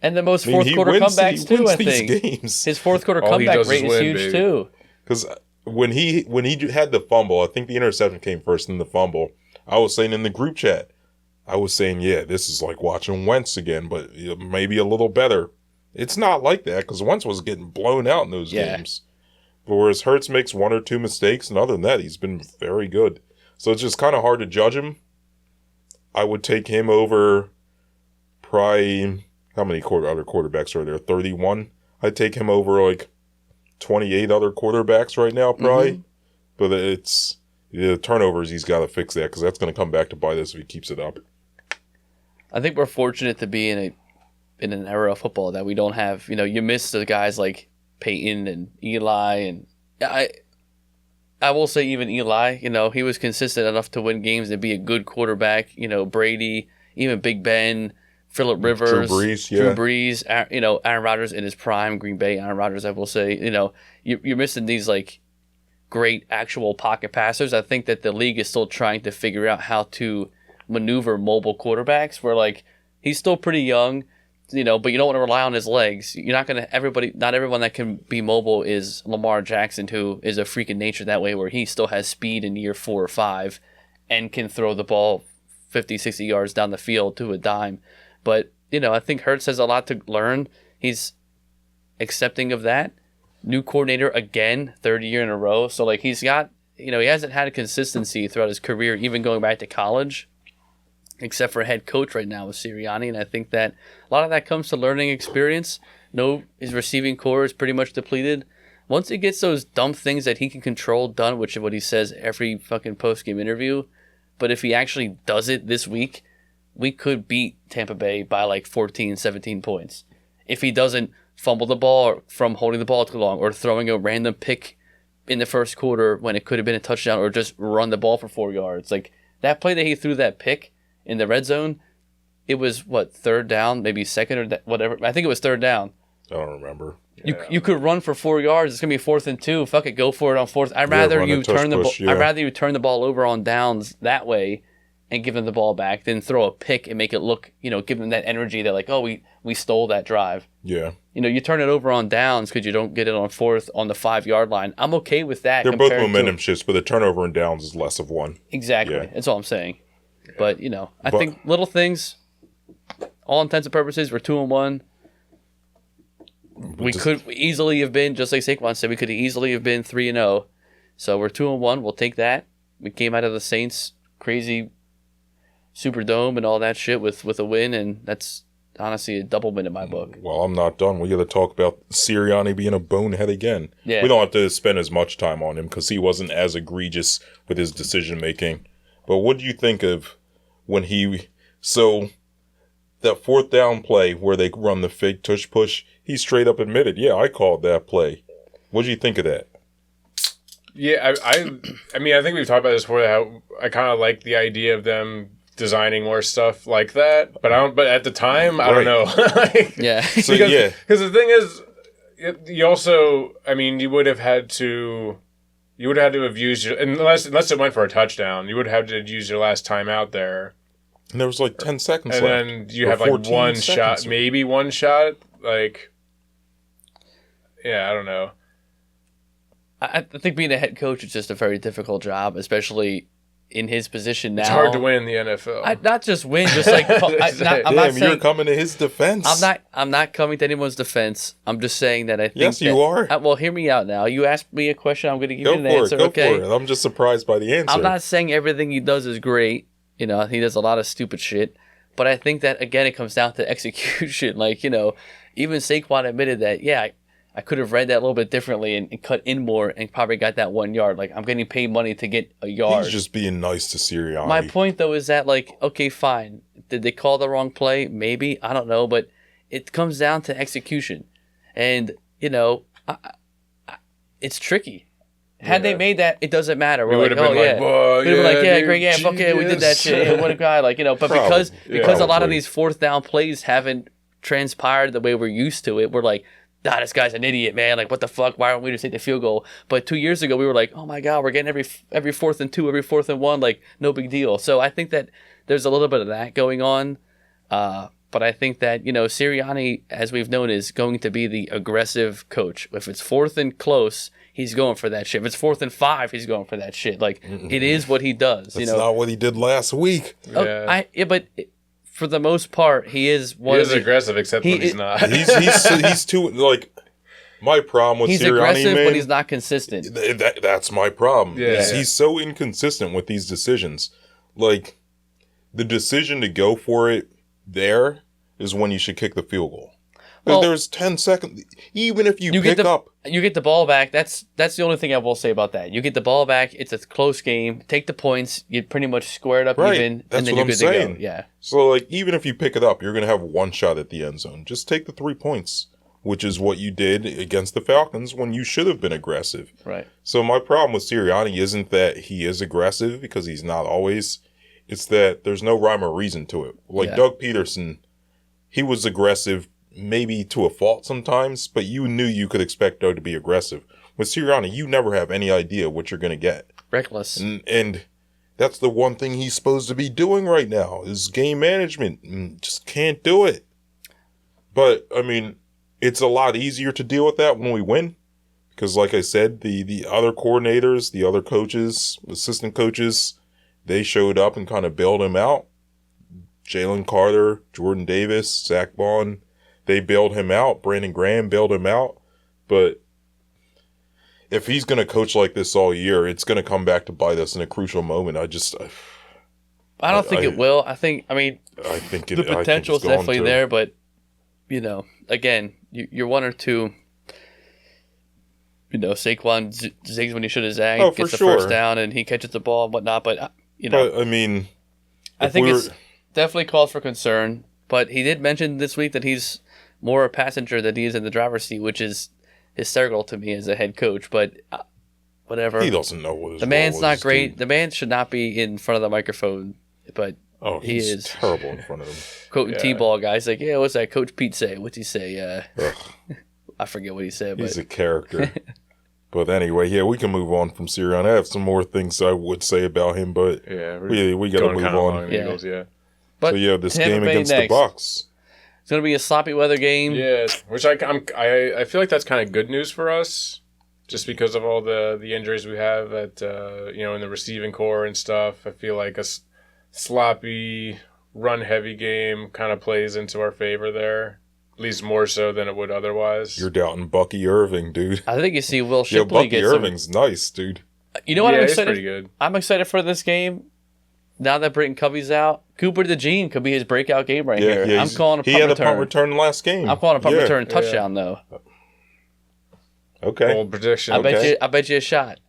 And the most fourth quarter comebacks too, I think. Games. His fourth quarter comeback rate is huge too. Because when he had the fumble, I think the interception came first in the fumble. I was saying in the group chat, this is like watching Wentz again, but maybe a little better. It's not like that because Wentz was getting blown out in those games. But whereas Hurts makes 1 or 2 mistakes, and other than that, he's been very good. So it's just kind of hard to judge him. I would take him over probably, how many other quarterbacks are there? 31? I'd take him over like 28 other quarterbacks right now, probably. But it's the turnovers, he's got to fix that because that's going to come back to bite us if he keeps it up. I think we're fortunate to be in an era of football that we don't have, you miss the guys like Peyton and Eli, and I will say even Eli, he was consistent enough to win games and be a good quarterback. Brady, even Big Ben, Phillip Rivers, Drew Brees, Aaron Rodgers in his prime, Green Bay Aaron Rodgers, I will say. You're missing these like great actual pocket passers. I think that the league is still trying to figure out how to maneuver mobile quarterbacks where like he's still pretty young. But you don't want to rely on his legs. You're not going to, not everyone that can be mobile is Lamar Jackson, who is a freak in nature that way, where he still has speed in year 4 or 5 and can throw the ball 50, 60 yards down the field to a dime. But, I think Hurts has a lot to learn. He's accepting of that. New coordinator again, 3rd year in a row. So, like, he's got, he hasn't had a consistency throughout his career, even going back to college, except for head coach right now with Sirianni. And I think that a lot of that comes to learning experience. His receiving core is pretty much depleted. Once he gets those dumb things that he can control done, which is what he says every fucking post-game interview, but if he actually does it this week, we could beat Tampa Bay by like 14, 17 points. If he doesn't fumble the ball from holding the ball too long or throwing a random pick in the first quarter when it could have been a touchdown or just run the ball for 4 yards. Like that play that he threw that pick in the red zone, it was, 3rd down, maybe 2nd or whatever. I think it was 3rd down. I don't remember. You could run for 4 yards. It's gonna be 4th and 2. Fuck it, go for it on 4th. I'd rather you turn the ball over on downs that way and give them the ball back than throw a pick and make it look, give them that energy that like, oh, we stole that drive. Yeah. You turn it over on downs because you don't get it on 4th on the 5-yard line. I'm okay with that. They're both momentum shifts, but the turnover and downs is less of one. Exactly. Yeah. That's all I'm saying. But, I think little things, all intents and purposes, we're 2-1. We could easily have been, just like Saquon said, we could easily have been 3-0. So we're 2-1. We'll take that. We came out of the Saints crazy Superdome and all that shit with a win, and that's honestly a double win in my book. Well, I'm not done. We got to talk about Sirianni being a bonehead again. Yeah. We don't have to spend as much time on him because he wasn't as egregious with his decision making. But what do you think of when that fourth down play where they run the fake tush push? He straight up admitted, "Yeah, I called that play." What do you think of that? Yeah, I mean, I think we've talked about this before. How I kind of like the idea of them designing more stuff like that, but at the time, I don't know. Yeah. So because the thing is, you also, I mean, you would have had to have used unless it went for a touchdown, you would have to use your last time out there. And there was like 10 seconds and left. And then you have like one shot, maybe one shot. Like, yeah, I don't know. I think being a head coach is just a very difficult job, especially in his position now. It's hard to win in the NFL. Not just win, just like I'm not saying you're coming to his defense. I'm not coming to anyone's defense. I'm just saying that I think. Yes, you are. Well, hear me out now. You asked me a question. I'm going to give you an answer. Go okay. for it. I'm just surprised by the answer. I'm not saying everything he does is great. He does a lot of stupid shit. But I think that again, it comes down to execution. Like even Saquon admitted that. Yeah, I could have read that a little bit differently and cut in more and probably got that 1 yard. Like, I'm getting paid money to get a yard. He's just being nice to Sirianni. My point, though, is that, like, okay, fine. Did they call the wrong play? Maybe. I don't know. But it comes down to execution. And, it's tricky. Had they made that, it doesn't matter. We're like, oh, yeah. We'd be like, yeah, great, yeah, fuck yeah, we did that shit. Yeah, what a guy. Like, but because a lot of these fourth down plays haven't transpired the way we're used to it, we're like, this guy's an idiot, man. Like, what the fuck? Why don't we just take the field goal? But 2 years ago, we were like, oh my God, we're getting every 4th and 2, every 4th and 1, like, no big deal. So I think that there's a little bit of that going on. But I think that, Sirianni, as we've known, is going to be the aggressive coach. If it's 4th and close, he's going for that shit. If it's 4th and 5, he's going for that shit. Like, it is what he does. That's not what he did last week. But for the most part, he is one. He is aggressive, except when he's not. He's too like. My problem with he's Sirianni, aggressive, man, but he's not consistent. That's my problem. Yeah. He's so inconsistent with these decisions. Like, the decision to go for it there is when you should kick the field goal. Well, there's 10 seconds. Even if you pick up. You get the ball back. That's the only thing I will say about that. You get the ball back. It's a close game. Take the points. You pretty much square it up even. That's and then what you're I'm good saying. to go. Yeah. So, like, even if you pick it up, you're going to have one shot at the end zone. Just take the 3 points, which is what you did against the Falcons when you should have been aggressive. Right. So my problem with Sirianni isn't that he is aggressive, because he's not always. It's that there's no rhyme or reason to it. Like Doug Peterson, he was aggressive maybe to a fault sometimes, but you knew you could expect Doug to be aggressive. With Sirianni, you never have any idea what you're going to get. Reckless. And that's the one thing he's supposed to be doing right now is game management. Just can't do it. But, I mean, it's a lot easier to deal with that when we win. Because, like I said, the other coordinators, the other coaches, assistant coaches, they showed up and kind of bailed him out. Jalen Carter, Jordan Davis, Zach Bond, they bailed him out. Brandon Graham bailed him out. But if he's going to coach like this all year, it's going to come back to bite us in a crucial moment. I don't think it will. I think the potential is definitely there, but, again, you're one or two. Saquon zigs when he should have zagged, gets the first down, and he catches the ball and whatnot. But, But, I mean, I think it's definitely cause for concern. But he did mention this week that he's more a passenger than he is in the driver's seat, which is hysterical to me as a head coach. But whatever. He doesn't know what his The man's not great. Team. The man should not be in front of the microphone, but he is terrible in front of him. Quoting T-ball guys like, yeah, what's that Coach Pete say? What's he say? I forget what he said. He's a character. But anyway, we can move on from Sirianni. I have some more things I would say about him, but we got to move on. Eagles, But this game against the Bucs. It's going to be a sloppy weather game. Yeah, which I feel like that's kind of good news for us, just because of all the injuries we have at in the receiving core and stuff. I feel like sloppy, run-heavy game kind of plays into our favor there. At least more so than it would otherwise. You're doubting Bucky Irving, dude. I think you see Will Yeah, Shipley Bucky get Irving's nice, dude. You know what I'm he's excited? pretty good. I'm excited for this game. Now that Britton Covey's out, Cooper DeJean could be his breakout game right here. Yeah, I'm calling a punt he had return. a punt return last game. I'm calling a punt return touchdown though. Okay. Bold prediction. I bet you a shot.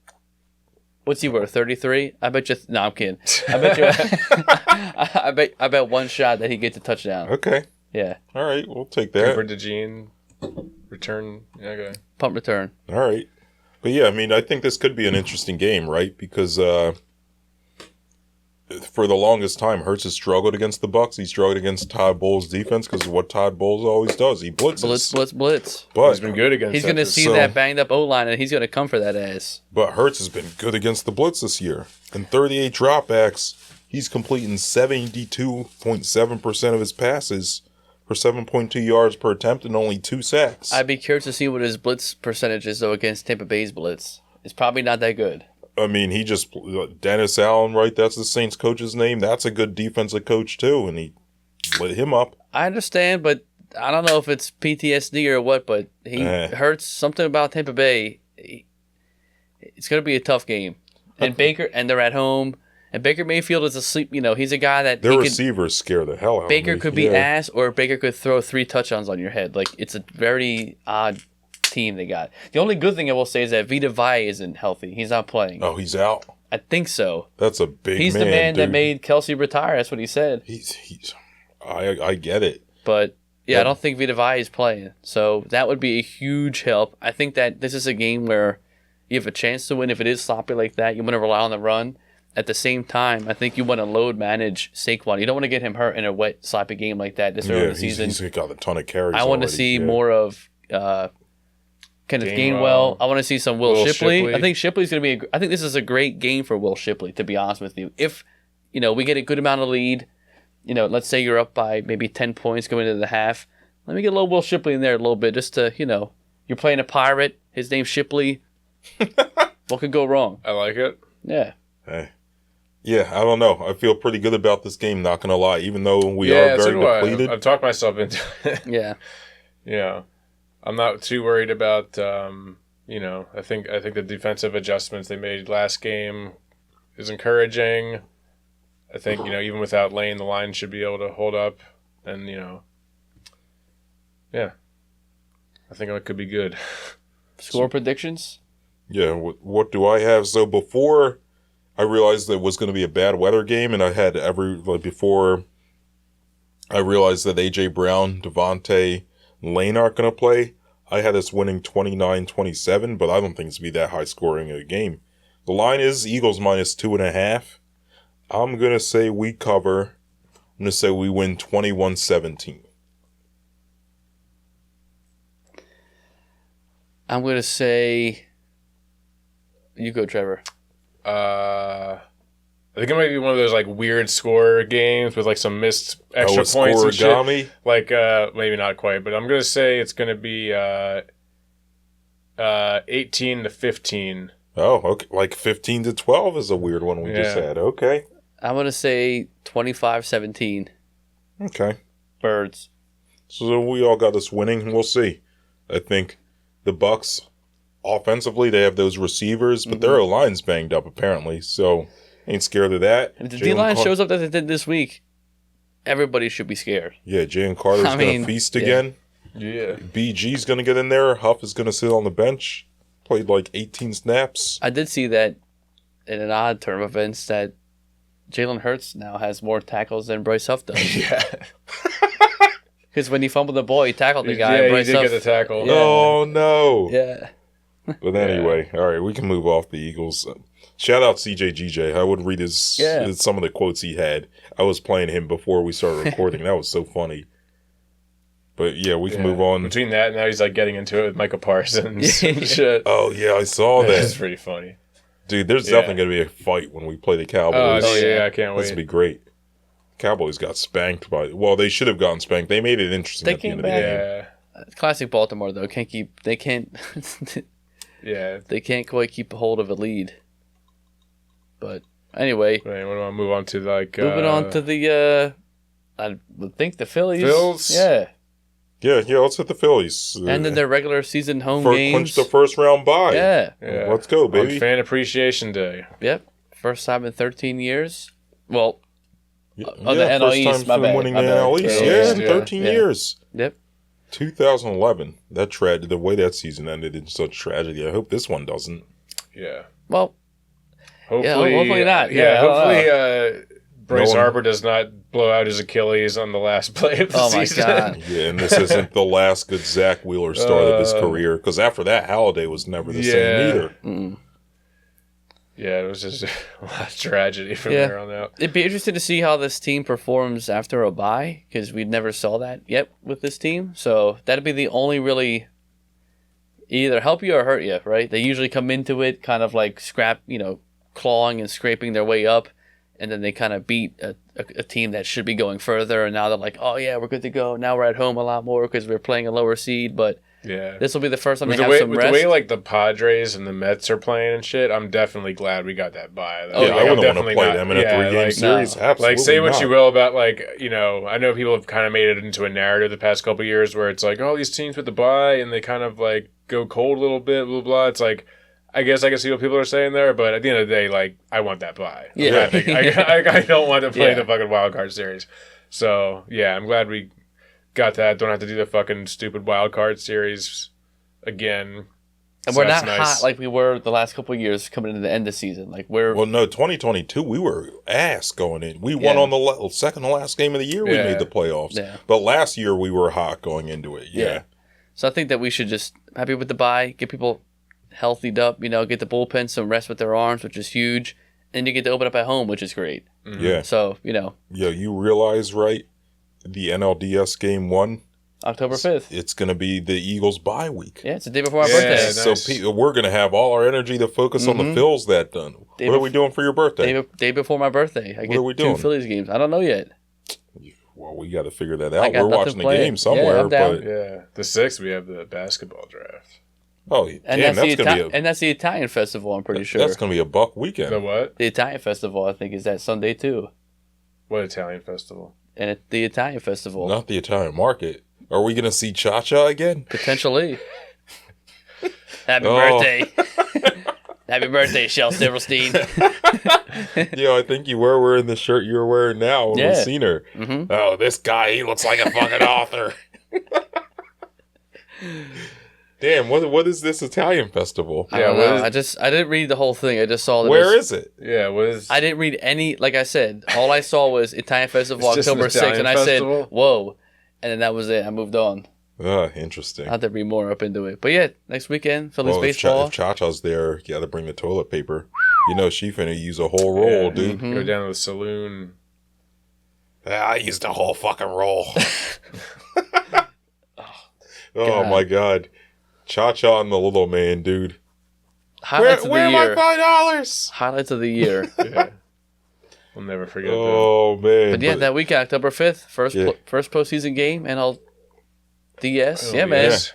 What's he worth? 33? I bet you. No, I'm kidding. I bet you. I bet one shot that he gets a touchdown. Okay. Yeah. All right, we'll take that. Cooper DeJean return. Okay. Punt return. All right. But yeah, I mean, I think this could be an interesting game, right? Because for the longest time, Hurts has struggled against the Bucs. He struggled against Todd Bowles' defense because of what Todd Bowles always does. He blitzes. Blitz. But He's been good against He's going to that. see that banged up O-line, and he's going to come for that ass. But Hurts has been good against the blitz this year. In 38 dropbacks, he's completing 72.7% of his passes for 7.2 yards per attempt and only 2 sacks. I'd be curious to see what his blitz percentage is, though, against Tampa Bay's blitz. It's probably not that good. I mean, he just Dennis Allen, right? That's the Saints coach's name. That's a good defensive coach too, and he lit him up. I understand, but I don't know if it's PTSD or what. But he hurts something about Tampa Bay. It's going to be a tough game, and they're at home, and Baker Mayfield is asleep. You know, he's a guy that their receivers scare the hell out of me. Baker could be ass, or Baker could throw 3 touchdowns on your head. Like, it's a very odd team they got. The only good thing I will say is that Vita Vea isn't healthy. He's not playing. Oh, he's out. I think so. That's a big. He's the man that made Kelsey retire. That's what he said. I get it. But yeah, I don't think Vita Vea is playing. So that would be a huge help. I think that this is a game where you have a chance to win. If it is sloppy like that, you want to rely on the run. At the same time, I think you want to load manage Saquon. You don't want to get him hurt in a wet, sloppy game like that this early in the season. He's got a ton of carries. I want to see more of Kenneth Gainwell. I want to see some Will Shipley. I think Shipley's going to be. I think this is a great game for Will Shipley. To be honest with you, if we get a good amount of lead, let's say you're up by maybe 10 points going into the half. Let me get a little Will Shipley in there a little bit, just to you're playing a pirate. His name's Shipley. What could go wrong? I like it. Yeah. Hey. Yeah, I don't know. I feel pretty good about this game, not going to lie, even though we are very depleted. I've talked myself into it. Yeah. Yeah. I'm not too worried about, I think the defensive adjustments they made last game is encouraging. I think, even without Lane, the line should be able to hold up. And, yeah. I think it could be good. Score predictions? Yeah, what do I have? So before I realized that it was going to be a bad weather game, and I had before I realized that A.J. Brown, Devontae, Lane aren't going to play, I had us winning 29-27, but I don't think it's going to be that high scoring a game. The line is Eagles minus 2.5. I'm going to say we cover. I'm going to say we win 21-17. I'm going to say... You go, Trevor. I think it might be one of those weird score games with some missed extra points and shit. Maybe not quite, but I'm gonna say it's gonna be 18-15. Oh, okay. 15-12 is a weird one we just had. Okay. I'm gonna say 25-17. Okay. Birds. So we all got us winning. We'll see. I think the Bucs. Offensively, they have those receivers, but their line's banged up apparently, so ain't scared of that. And if the D-line shows up that they did this week, everybody should be scared. Yeah, Jalen Carter's going to feast again. Yeah. BG's going to get in there. Huff is going to sit on the bench. Played 18 snaps. I did see that in an odd turn of events that Jalen Hurts now has more tackles than Bryce Huff does. Yeah. Because when he fumbled the ball, he tackled the guy. Yeah, Bryce he did Huff, get the tackle. Yeah. Oh, no. Yeah. But anyway, all right, we can move off the Eagles. Shout out CJGJ. I would read some of the quotes he had. I was playing him before we started recording. That was so funny. But yeah, we can move on. Between that and now he's getting into it with Micah Parsons and shit. Oh yeah, I saw that. That's pretty funny. Dude, there's definitely going to be a fight when we play the Cowboys. Oh yeah, I can't wait. This will be great. Cowboys got spanked they should have gotten spanked. They made it interesting at the end of the game. Yeah. Classic Baltimore though. They can't Yeah. They can't quite keep a hold of a lead. But Anyway, Wait, what do I move on to? moving on to the, I would think the Phillies. Phils? Yeah. Yeah, let's hit the Phillies. And then their regular season home Clinch games. the first round bye. Yeah. Let's go, On baby. Fan Appreciation Day. Yep. First time in 13 years. Well, Yeah, on the NL first East, time my for bad, winning my the bad. NL East. Yeah, Yeah, in yeah, 13 yeah. years. yep. 2011. The way that season ended in such tragedy. I hope this one doesn't. Yeah. Well, Hopefully, hopefully not. Yeah, Yeah, I don't hopefully Bryce No one- Harper does not blow out his Achilles on the last play of the Oh, my season. God. Yeah, and this isn't the last good Zach Wheeler start of his career. Because after that, Halladay was never the same either. mm. Yeah, it was just a lot of tragedy from Yeah. there on out. It'd be interesting to see how this team performs after a bye, because we never saw that yet with this team. So that'd be the only really either help you or hurt you, right? They usually come into it kind of like clawing and scraping their way up, and then they kind of beat a team that should be going further, and now they're like, oh yeah, we're good to go. Now we're at home a lot more because we're playing a lower seed, but Yeah. this will be the first time With they the have way, some with rest. the way like the Padres and the Mets are playing and shit, I'm definitely glad we got that bye. Oh, Yeah, yeah. I I'm wouldn't want to definitely play not- them in a yeah, 3-game like, series. no. Absolutely Like, say what not. you will about, I know people have kind of made it into a narrative the past couple of years where it's like, oh, these teams with the bye and they kind of like go cold a little bit, blah, blah. It's like, I guess I can see what people are saying there, but at the end of the day, like, I want that bye. Yeah. I don't want to play Yeah. the fucking wild card series. So, yeah, I'm glad we got that. Don't have to do the fucking stupid wild card series again. and So we're that's not nice. hot like we were the last couple of years coming into the end of the season. Like Well, no, 2022, we were ass going in. We won Yeah. on the second to last game of the year. We Yeah. made the playoffs. Yeah. But last year, we were hot going into it. Yeah. So I think that we should just happy with the bye, get people healthied up, get the bullpen some rest with their arms, which is huge, and you get to open up at home, which is great. Yeah. So, Yeah, you realize, right? The NLDS game 1, October 5th. it's going to be the Eagles bye week. Yeah, it's the day before our Yeah, birthday. nice. So we're going to have all our energy to focus on the Phils that done. Day What are bef- we doing for your birthday? Day before my birthday. I get are we 2 doing? Phillies games. I don't know yet. Well, we got to figure that I out. got We're nothing watching the planned. game Yeah, somewhere. I'm down. But Yeah. The 6th, we have the basketball draft. oh, And damn, that's, that's going to be and that's the Italian festival, I'm pretty sure. that's going to be a buck weekend. The what? The Italian festival, I think, is that Sunday too. What Italian festival? And at the Italian festival, Not the Italian market. Are we going to see Cha-Cha again? potentially. Happy Oh. birthday. Happy birthday, Shel Silverstein. Yeah, I think you were wearing the shirt you're wearing now when Yeah. we've seen her. Mhm. Oh, this guy, he looks like a fucking author. Damn, what is this Italian festival? I don't what know. is- I didn't read the whole thing. I just saw that. Where is it? Yeah, what is... I didn't read any. Like I said, all I saw was Italian festival It's just an October 6th, Italian and I festival? said, "Whoa!" And then that was it. I moved on. Interesting. I had to read more up into it. But yeah, next weekend, Phillies Well, baseball. if Cha-Cha's there, you got to bring the toilet paper. You know she finna use a whole roll, Yeah. dude. Mm-hmm. Go down to the saloon. I used a whole fucking roll. Oh God. my god. Cha-Cha and the little man, dude. Highlights of the Where my year. $5? Highlights of the year. Yeah. We'll never forget that. Oh man. But yeah, that weekend, October 5th, first Yeah. first postseason game, and I'll DS. Oh, Yeah, man. yes.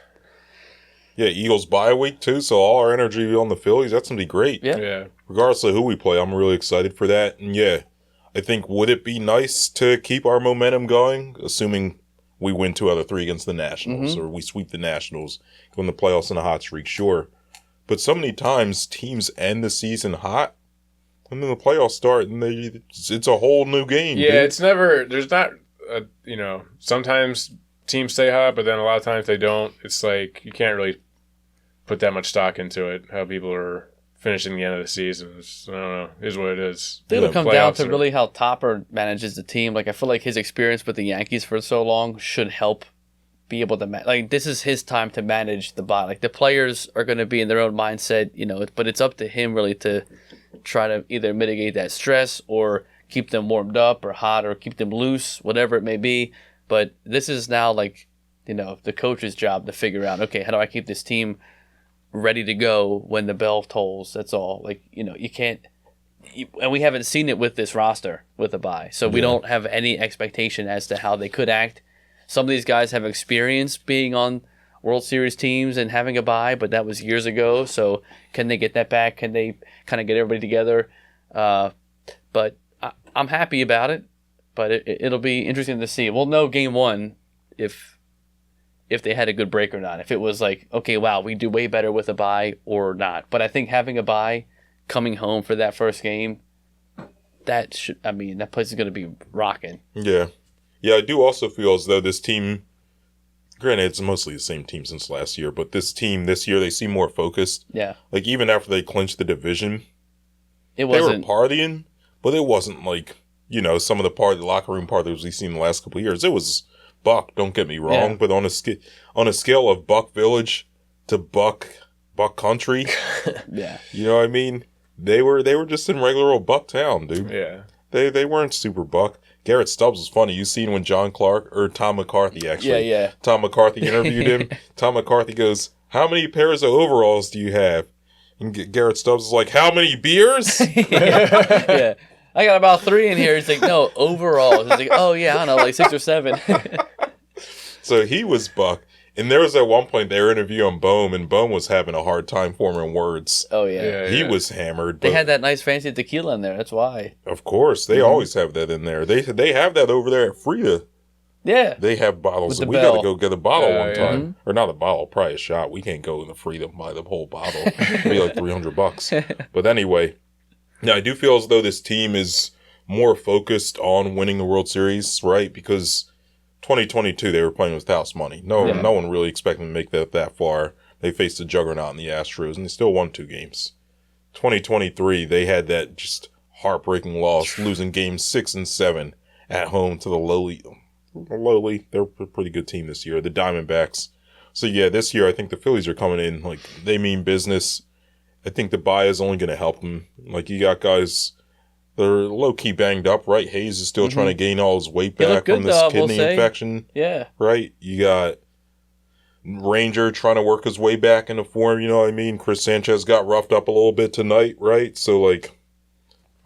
Yeah, Eagles bye week too, so all our energy on the Phillies, that's gonna be great. Yeah. Yeah. Regardless of who we play, I'm really excited for that. And yeah, I think would it be nice to keep our momentum going, assuming we win 2 out of 3 against the Nationals, or we sweep the Nationals, go in the playoffs in a hot streak, sure. But so many times teams end the season hot, and then the playoffs start, and it's a whole new game. Yeah, dude. it's never... There's not... sometimes teams stay hot, but then a lot of times they don't. It's like you can't really put that much stock into it, how people are finishing the end of the season. I don't know. It is what it is. I think it'll come down Playoffs to are- really how Topper manages the team. Like, I feel like his experience with the Yankees for so long should help be able to this is his time to manage the body. Like, the players are going to be in their own mindset, but it's up to him really to try to either mitigate that stress or keep them warmed up or hot or keep them loose, whatever it may be. But this is now the coach's job to figure out, okay, how do I keep this team ready to go when the bell tolls? That's all. You can't, and we haven't seen it with this roster with the bye, so we don't have any expectation as to how they could act. Some of these guys have experience being on World Series teams and having a bye, but that was years ago. So can they get that back? Can they kind of get everybody together? But I'm happy about it. But it'll be interesting to see. We'll know game one if they had a good break or not. If it was like, okay, wow, we do way better with a bye or not. But I think having a bye, coming home for that first game, that place is going to be rocking. Yeah. Yeah, I do also feel as though this team, granted, it's mostly the same team since last year, but this team this year, they seem more focused. Yeah. Like, even after they clinched the division, they were partying, but it wasn't like, some of the locker room parties we've seen the last couple of years. It was Buck, don't get me wrong, but on a scale of Buck Village to Buck Country, yeah. You know what I mean? They were just in regular old Buck Town, dude. Yeah. They weren't super Buck. Garrett Stubbs was funny. You seen when Tom McCarthy actually. Yeah. Tom McCarthy interviewed him. Tom McCarthy goes, "How many pairs of overalls do you have?" And Garrett Stubbs is like, "How many beers?" Yeah. I got about 3 in here. He's like, no, overall. He's like, oh, yeah, I don't know, like 6 or 7. So he was Buck. And there was at one point they were interviewing Bohm, and Bohm was having a hard time forming words. Oh, yeah. He was hammered. They had that nice fancy tequila in there. That's why. Of course. They always have that in there. They have that over there at Frida. Yeah. They have bottles. We got to go get a bottle one time. Or not a bottle, probably a shot. We can't go in the Frida and buy the whole bottle. It'd be like $300. But anyway, now I do feel as though this team is more focused on winning the World Series, right? Because 2022, they were playing with house money. No one really expected them to make that far. They faced the juggernaut in the Astros, and they still won 2 games. 2023, they had that just heartbreaking loss, losing games 6 and 7 at home to the lowly. They're a pretty good team this year, the Diamondbacks. So yeah, this year I think the Phillies are coming in like they mean business. I think the bye is only going to help them. Like you got guys. They're low-key banged up, right? Hayes is still trying to gain all his weight back from this kidney infection. Yeah. Right? You got Ranger trying to work his way back into form, you know what I mean? Chris Sanchez got roughed up a little bit tonight, right? So, like,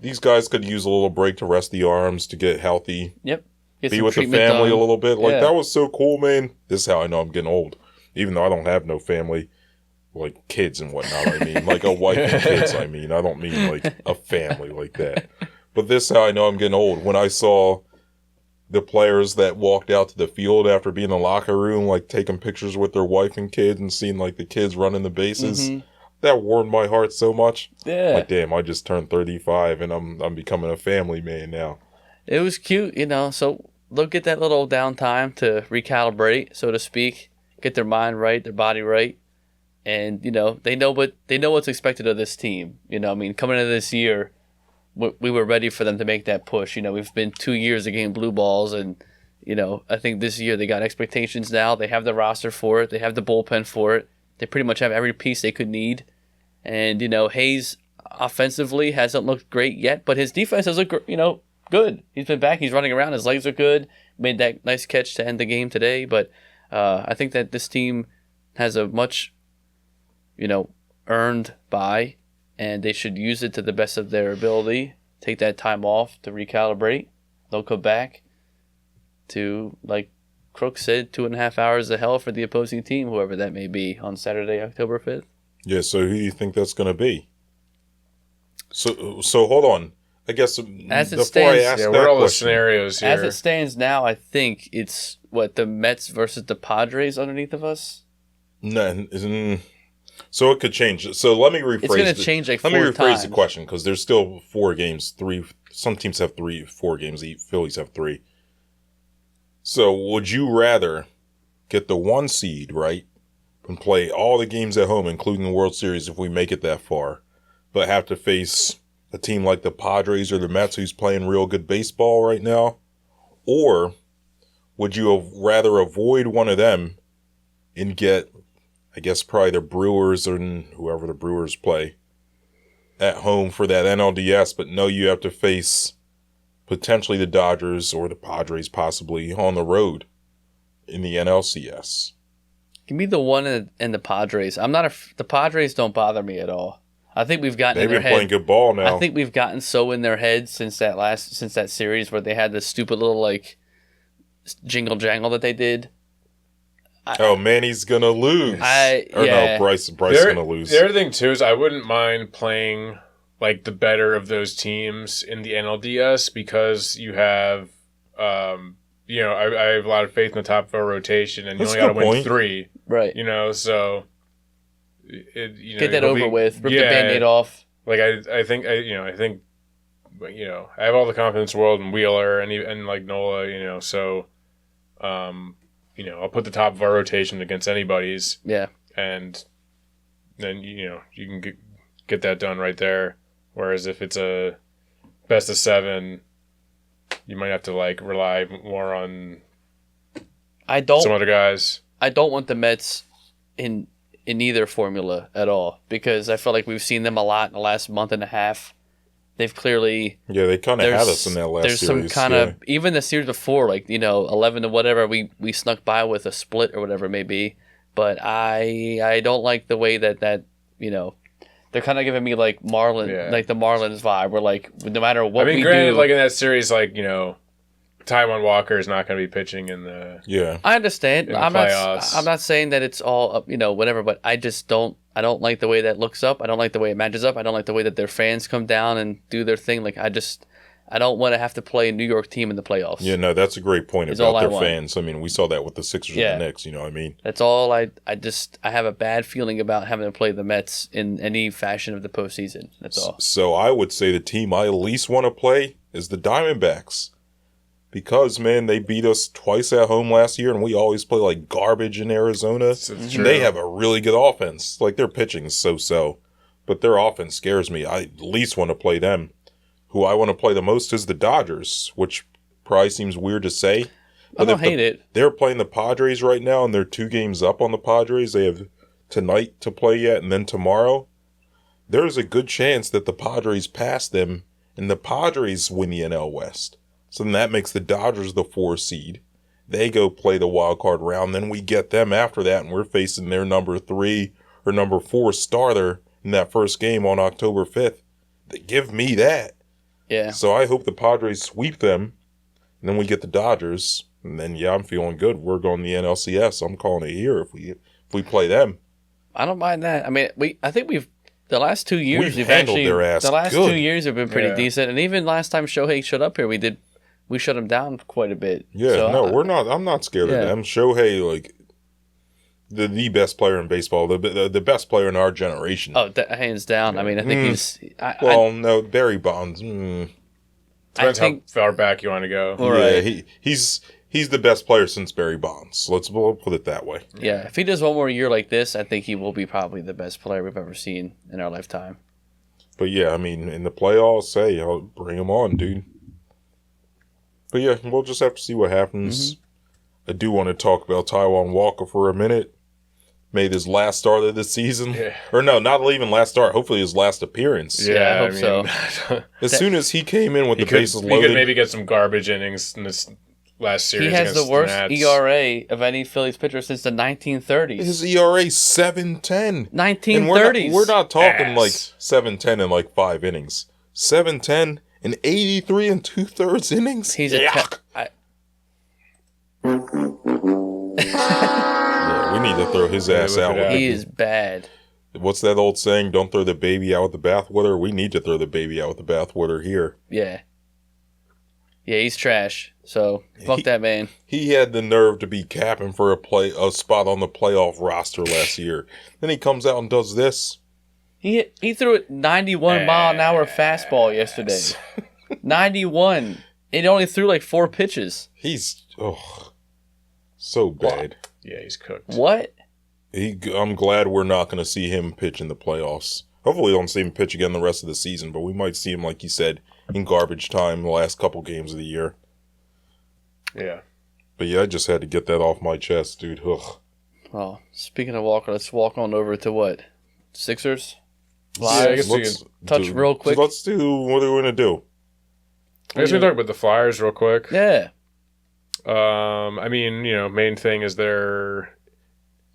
these guys could use a little break to rest the arms, to get healthy. Yep. Be with the family a little bit. Like, that was so cool, man. This is how I know I'm getting old. Even though I don't have no family. Like kids and whatnot, I mean. Like a wife and kids, I mean. I don't mean like a family like that. But this is how I know I'm getting old. When I saw the players that walked out to the field after being in the locker room, like taking pictures with their wife and kids and seeing like the kids running the bases, that warmed my heart so much. Yeah. Like, damn, I just turned 35 and I'm becoming a family man now. It was cute, so they'll get that little downtime to recalibrate, so to speak, get their mind right, their body right. And, they know what's expected of this team. Coming into this year, we were ready for them to make that push. We've been 2 years of getting blue balls, and, I think this year they got expectations now. They have the roster for it. They have the bullpen for it. They pretty much have every piece they could need. And, Hayes offensively hasn't looked great yet, but his defense has looked, good. He's been back. He's running around. His legs are good. Made that nice catch to end the game today. But I think that this team has a much earned bye, and they should use it to the best of their ability. Take that time off to recalibrate. They'll come back to, like Crook said, 2.5 hours of hell for the opposing team, whoever that may be, on Saturday, October 5th. Yeah, so who do you think that's going to be? So hold on. I guess as it stands, what are all the scenarios here? As it stands now, I think it's, the Mets versus the Padres underneath of us? No, so it could change. So let me rephrase. It's going to change like 4 times. Let me rephrase the question, because there's still 4 games. Some teams have 4 games. The Phillies have 3. So would you rather get the 1 seed, right, and play all the games at home, including the World Series if we make it that far, but have to face a team like the Padres or the Mets who's playing real good baseball right now? Or would you rather avoid one of them and get, I guess, probably the Brewers or whoever the Brewers play at home for that NLDS, but know you have to face potentially the Dodgers or the Padres possibly on the road in the NLCS? Give me the one and the Padres. The Padres don't bother me at all. I think we've gotten in their head. They've been playing good ball now. I think we've gotten so in their head since that series where they had this stupid little like jingle jangle that they did. Manny's gonna lose. No, Bryce gonna lose. The other thing too is I wouldn't mind playing like the better of those teams in the NLDS because you have, I have a lot of faith in the top 4 rotation, and you only got to win 3. Right. So get that over with. Rip the Band-Aid off. Like I think I have all the confidence in the world in Wheeler and like Nola. So, I'll put the top of our rotation against anybody's. Yeah. And then you can get that done right there. Whereas if it's a best of 7, you might have to like rely more on some other guys. I don't want the Mets in either formula at all because I feel like we've seen them a lot in the last month and a half. They've clearly they kind of had us in that last series. There's some kind of even the series before, like 11 to whatever we snuck by with a split or whatever it may be. But I don't like the way that they're kind of giving me like Marlin, like the Marlins vibe. Where like no matter what we granted, do, like in that series, like Taijuan Walker is not going to be pitching in the. Yeah, I understand. I'm playoffs. not saying that it's all up, whatever. But I just don't. I don't like the way that looks up. I don't like the way it matches up. I don't like the way that their fans come down and do their thing. Like I don't want to have to play a New York team in the playoffs. Yeah, no, that's a great point about their fans. I mean, we saw that with the Sixers and the Knicks. You know what I mean? That's all. I have a bad feeling about having to play the Mets in any fashion of the postseason. That's all. So I would say the team I at least want to play is the Diamondbacks. Because, man, they beat us twice at home last year, and we always play like garbage in Arizona. And they have a really good offense. Like, their pitching is so-so. But their offense scares me. I at least want to play them. Who I want to play the most is the Dodgers, which probably seems weird to say. But I don't hate it. They're playing the Padres right now, and they're 2 games up on the Padres. They have tonight to play yet, and then tomorrow. There's a good chance that the Padres pass them, and the Padres win the NL West. So then that makes the Dodgers the 4 seed. They go play the wild card round. Then we get them after that, and we're facing their number 3 or number 4 starter in that first game on October 5th. They give me that. Yeah. So I hope the Padres sweep them, and then we get the Dodgers. And then, I'm feeling good. We're going to the NLCS. I'm calling it here if we play them. I don't mind that. I mean, I think the last 2 years we've handled actually, their ass the last good. 2 years have been pretty decent. And even last time Shohei showed up here, we shut him down quite a bit. Yeah, so we're not. I'm not scared of them. Shohei, like the best player in baseball, the best player in our generation. Oh, hands down. I mean, I think he's. No, Barry Bonds. Depends how far back you want to go. Right. He's the best player since Barry Bonds. We'll put it that way. Yeah, if he does one more year like this, I think he will be probably the best player we've ever seen in our lifetime. But I mean, in the playoffs, I'll bring him on, dude. But we'll just have to see what happens. Mm-hmm. I do want to talk about Taijuan Walker for a minute. Made his last start of the season. Yeah. Or no, not even last start. Hopefully his last appearance. Yeah, I hope so. As soon as he came in with the bases loaded. He could maybe get some garbage innings in this last series. He has the worst ERA of any Phillies pitcher since the 1930s. His ERA 7.10. 1930s. We're not talking like 7.10 in like 5 innings. 7.10 in 83 2/3 innings. He's we need to throw his ass out. He is bad. What's that old saying? Don't throw the baby out with the bathwater. We need to throw the baby out with the bathwater here. Yeah. Yeah, he's trash. So fuck that man. He had the nerve to be capping for a spot on the playoff roster last year. Then he comes out and does this. He threw a 91 mile an hour fastball yesterday. 91. It only threw like 4 pitches. He's so bad. Yeah, he's cooked. What? I'm glad we're not going to see him pitch in the playoffs. Hopefully we don't see him pitch again the rest of the season, but we might see him, like you said, in garbage time the last couple games of the year. Yeah. But I just had to get that off my chest, dude. Ugh. Well, speaking of Walker, let's walk on over to what? Sixers? Flyers? I guess let's touch real quick. Let's do what are we going to do? I guess we talk about the Flyers real quick. Yeah. I mean, main thing is they're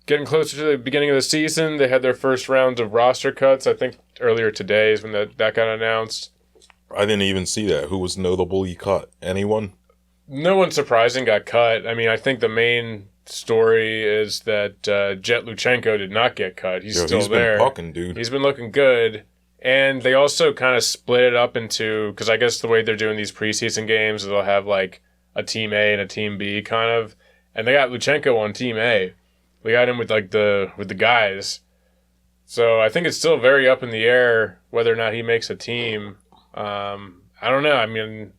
getting closer to the beginning of the season. They had their first round of roster cuts. I think earlier today is when that got announced. I didn't even see that. Who was notably cut? Anyone? No one surprising got cut. I mean, I think the main story is that Jett Luchanko did not get cut. He's still there. He's been pucking, dude. He's been looking good. And they also kind of split it up into, because I guess the way they're doing these preseason games, they'll have like a team A and a team B kind of. And they got Luchanko on team A. We got him with like with the guys. So I think it's still very up in the air whether or not he makes a team. I don't know. I mean,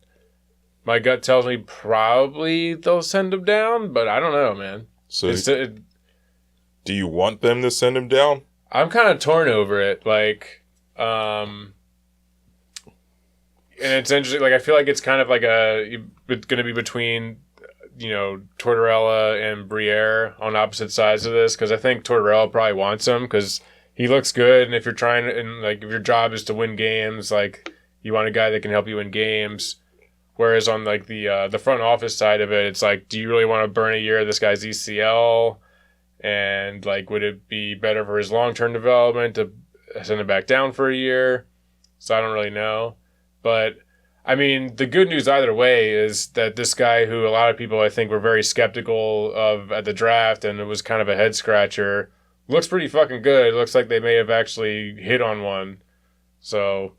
my gut tells me probably they'll send him down, but I don't know, man. So do you want them to send him down? I'm kind of torn over it. Like, and it's interesting. Like, I feel like it's kind of like it's going to be between, Tortorella and Briere on opposite sides of this, because I think Tortorella probably wants him because he looks good, and if you're trying to, and like if your job is to win games, like you want a guy that can help you win games. Whereas on like the front office side of it, it's like, do you really want to burn a year of this guy's ECL? And like, would it be better for his long-term development to send him back down for a year? So I don't really know. But I mean, the good news either way is that this guy, who a lot of people I think were very skeptical of at the draft, and it was kind of a head scratcher, looks pretty fucking good. It looks like they may have actually hit on one. So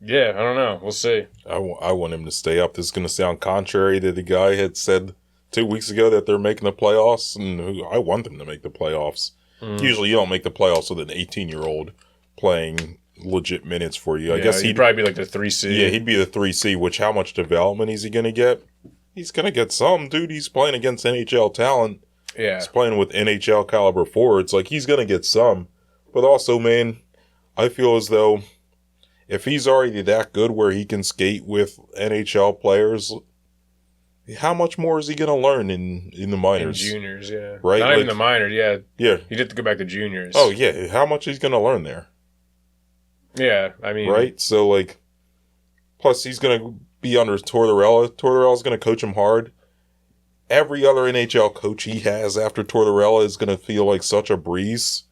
yeah, I don't know. We'll see. I want him to stay up. This is going to sound contrary to the guy had said 2 weeks ago that they're making the playoffs, and I want them to make the playoffs. Usually you don't make the playoffs with an 18-year-old playing legit minutes for you. I guess he'd probably be like the 3C. Yeah, he'd be the 3C, which how much development is he going to get? He's going to get some, dude. He's playing against NHL talent. Yeah. He's playing with NHL caliber forwards. Like, he's going to get some. But also, man, I feel as though if he's already that good where he can skate with NHL players, how much more is he going to learn in the minors? In juniors, yeah. Right? Not even the minors, yeah. Yeah. He'd have to go back to juniors. Oh, yeah. How much is he going to learn there? Yeah, I mean... Right? So, like, plus he's going to be under Tortorella. Tortorella's going to coach him hard. Every other NHL coach he has after Tortorella is going to feel like such a breeze.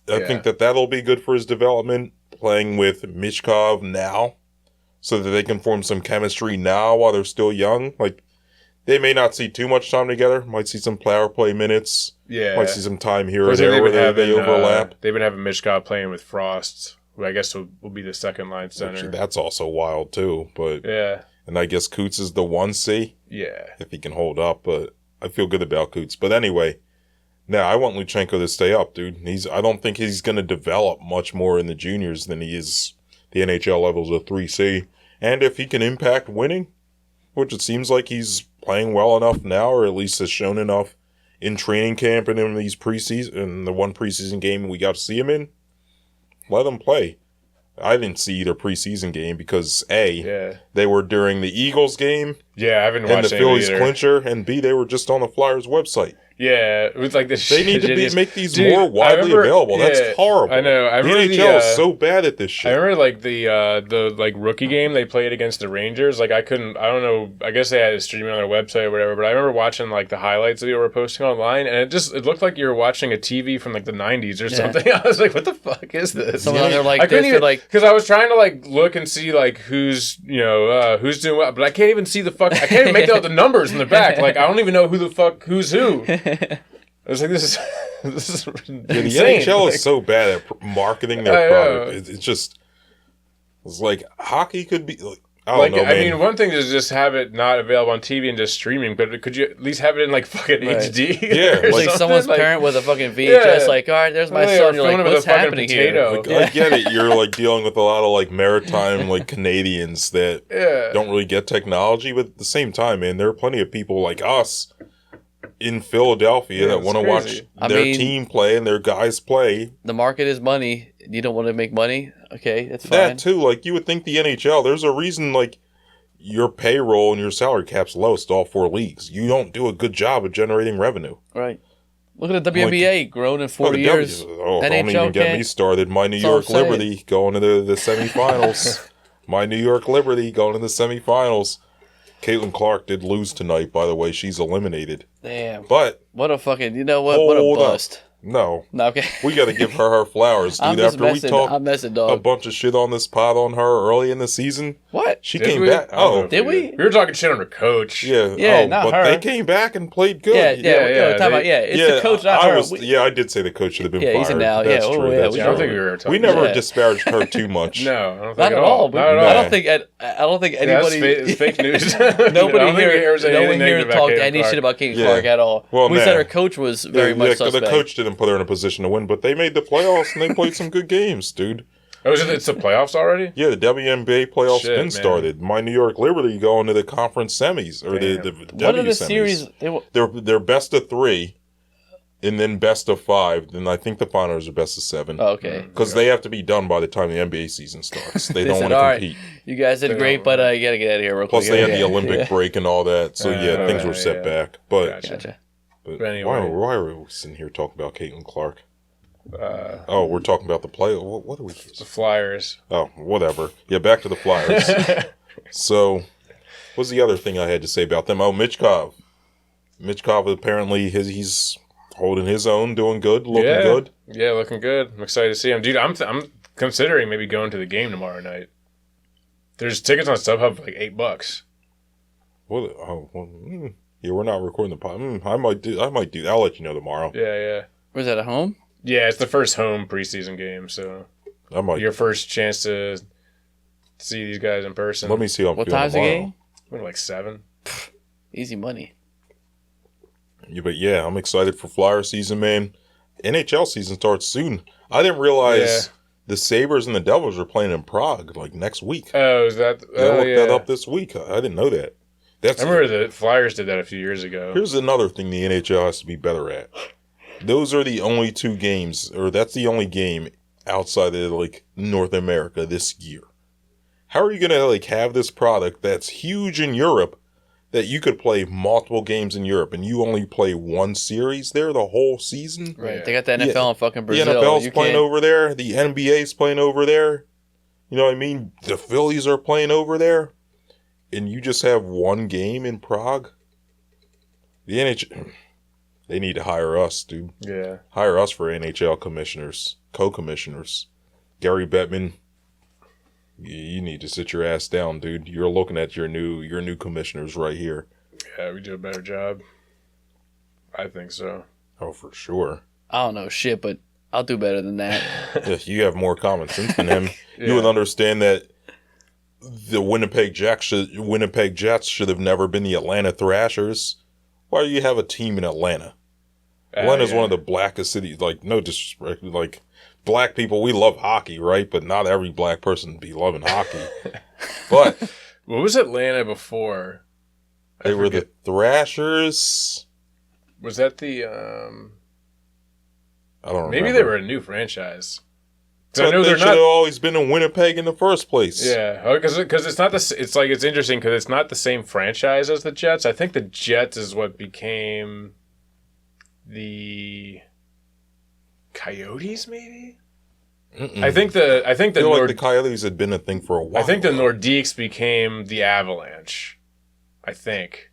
I think that'll be good for his development, playing with Mishkov now, so that they can form some chemistry now while they're still young. Like, they may not see too much time together. Might see some power play minutes. Yeah. Might see some time here or there where they overlap. They've been having Mishkov playing with Frost, who I guess will be the second line center. Actually, that's also wild, too. But yeah. And I guess Coots is the 1C. Yeah. If he can hold up. But I feel good about Coots. But anyway, now I want Luchanko to stay up, dude. I don't think he's going to develop much more in the juniors than he is the NHL levels of 3C. And if he can impact winning, which it seems like he's playing well enough now, or at least has shown enough in training camp and in these in the one preseason game we got to see him in, let him play. I didn't see either preseason game because they were during the Eagles game. Yeah, I haven't watched and the Phillies clincher, and B, they were just on the Flyers website. Yeah, it was like this. They need to make these more widely available. Yeah, that's horrible. I know. The NHL is so bad at this shit. I remember like the like rookie game they played against the Rangers. Like I don't know. I guess they had it streaming on their website or whatever. But I remember watching like the highlights that they were posting online, and it looked like you were watching a TV from like the 90s or something. I was like, what the fuck is this? Some of them are like I couldn't even because I was trying to like look and see like who's who's doing what, but I can't even see the fuck. I can't even make out the numbers in the back. Like I don't even know who the fuck who's who. I was like, this is insane. The NHL is so bad at marketing their product. It's like hockey could be. I don't know, man. I mean, one thing is just have it not available on TV and just streaming, but could you at least have it in like fucking HD? Yeah, like someone's parent with a fucking VHS. Like, all right, there's my son. You're like, what's happening here? Like, I get it. You're like dealing with a lot of like maritime like Canadians that don't really get technology, but at the same time, man, there are plenty of people like us in Philadelphia that want to watch their team play and their guys play. The market is money. You don't want to make money? Okay, that's fine. That too, like you would think the NHL, there's a reason like your payroll and your salary cap's lowest all four leagues. You don't do a good job of generating revenue. Right. Look at the WNBA grown in 40 years. Don't even get me started. My New York Liberty going to the semifinals. My New York Liberty going to the semifinals. Caitlin Clark did lose tonight, by the way. She's eliminated. Damn. But what a fucking, what a bust. No. No, okay. We got to give her flowers, dude. I'm just After we messing. talked I'm messing, a dog. bunch of shit on this pod on her early in the season, What? she Did came we? back. I don't know Oh, if Did we? We were talking shit on her coach. yeah. Yeah, oh, not but her. they came back and played good. It's the coach, not her. I did say the coach should have been Yeah, fired. he's in now. That's Yeah, true. yeah, That's we I true. don't think we were talking. We never Yeah. disparaged her too much. No, I don't think Not at all. Not at all. I don't think anybody. It's fake news. Nobody here talked talked any shit about Caitlin Clark at all. Well, we said her coach was very much suspect. The coach didn't put her in a position to win, but they made the playoffs and they played some good games, dude. Oh, it's the playoffs already? Yeah, the WNBA playoffs Shit, been started. My New York Liberty going to the conference semis or the What are W the semis. series? They're best of 3, and then best of 5. Then I think the finals are best of 7. Oh, okay. Because they have to be done by the time the NBA season starts. They don't said, want to "All right, compete. You guys did great, but you gotta get out of here real quick. Plus, they had the Yeah. Olympic break and all that. So things were set back. But, Gotcha. but Anyway. why are we sitting here talking about Caitlin Clark? We're talking about the play. What are we? The Flyers. Oh, whatever. Yeah, back to the Flyers. So, what's the other thing I had to say about them? Oh, Michkov. Michkov apparently he's holding his own, doing good, looking good. Yeah, looking good. I'm excited to see him, dude. I'm considering maybe going to the game tomorrow night. There's tickets on StubHub for like $8. What? Oh, well, yeah, we're not recording the pod. I might do. I'll let you know tomorrow. Yeah. Was that at home? Yeah, it's the first home preseason game, so I might. your first chance to see these guys in person. Let me see how I'm What feeling time's the tomorrow. game? What, like 7? Easy money. Yeah, but yeah, I'm excited for Flyer season, man. NHL season starts soon. I didn't realize the Sabres and the Devils are playing in Prague like next week. Oh, is that? I looked that up this week. I didn't know that. I remember the Flyers did that a few years ago. Here's another thing the NHL has to be better at. Those are the only 2 games, or that's the only game outside of like North America this year. How are you gonna like have this product that's huge in Europe that you could play multiple games in Europe and you only play 1 series there the whole season? Right. Yeah. They got the NFL in fucking Brazil. The NFL's You playing can't- over there. The NBA's playing over there. You know what I mean? The Phillies are playing over there. And you just have 1 game in Prague? The NHL... They need to hire us, dude. Yeah. Hire us for NHL commissioners, co-commissioners. Gary Bettman, you need to sit your ass down, dude. You're looking at your new commissioners right here. Yeah, we do a better job. I think so. Oh, for sure. I don't know shit, but I'll do better than that. If you have more common sense than him, you would understand that the Winnipeg Jets should have never been the Atlanta Thrashers. Why do you have a team in Atlanta? Atlanta's one of the blackest cities. Like, no disrespect. Like, black people, we love hockey, right? But not every black person be loving hockey. But what was Atlanta before? They were the Thrashers. Was that the? I don't remember. Maybe they were a new franchise. But I know they they're should not. have always been in Winnipeg in the first place. Yeah, because it's not the. It's like it's interesting because it's not the same franchise as the Jets. I think the Jets is what became the Coyotes, maybe. Mm-mm. I think the I feel like the Coyotes had been a thing for a while. I think the Nordiques became the Avalanche. I think.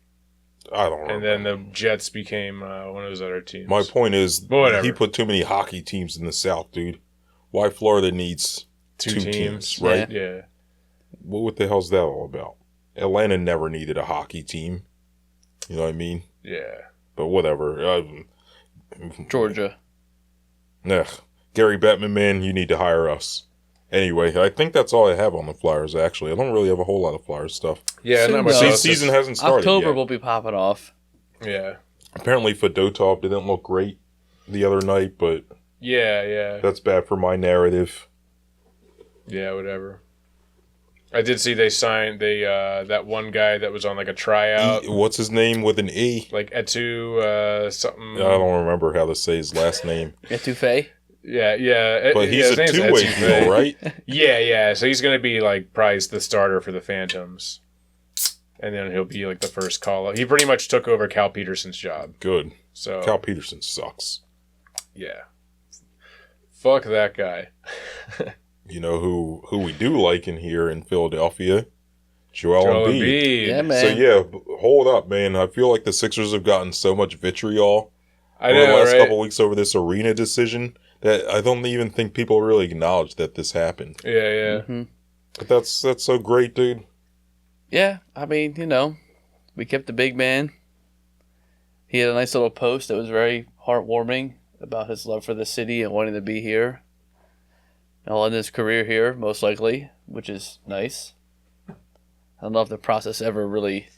I don't remember. And then the Jets became one of those other teams. My point is, Whatever. he put too many hockey teams in the South, dude. Why Florida needs two teams, right? Yeah. What the hell's that all about? Atlanta never needed a hockey team. You know what I mean? Yeah. But whatever. Georgia. Ugh. Gary Bettman, man, you need to hire us. Anyway, I think that's all I have on the Flyers, actually. I don't really have a whole lot of Flyers stuff. Yeah, Soon not much though. else. Season hasn't started October yet. will be popping off. Yeah. Apparently Fedotov didn't look great the other night, but Yeah. that's bad for my narrative. Yeah, whatever. I did see they signed that one guy that was on like a tryout, What's his name with an E? like Etu something. I don't remember how to say his last name. Etouffee? Yeah. But he's his a name's two-way Etouffee. deal, right? Yeah. So he's gonna be like probably the starter for the Phantoms, and then he'll be like the first call up. He pretty much took over Cal Peterson's job. Good. So Cal Peterson sucks. yeah, fuck that guy. You know who we do like in here in Philadelphia? Joel Embiid. Embiid. Yeah, man. So yeah, hold up, man. I feel like the Sixers have gotten so much vitriol. I over know, the last right? couple weeks over this arena decision that I don't even think people really acknowledge that this happened. Yeah, yeah. Mm-hmm. But that's so great, dude. Yeah, I mean, we kept the big man. He had a nice little post that was very heartwarming about his love for the city and wanting to be here. He'll end his career here, most likely, which is nice. I don't know if the process ever really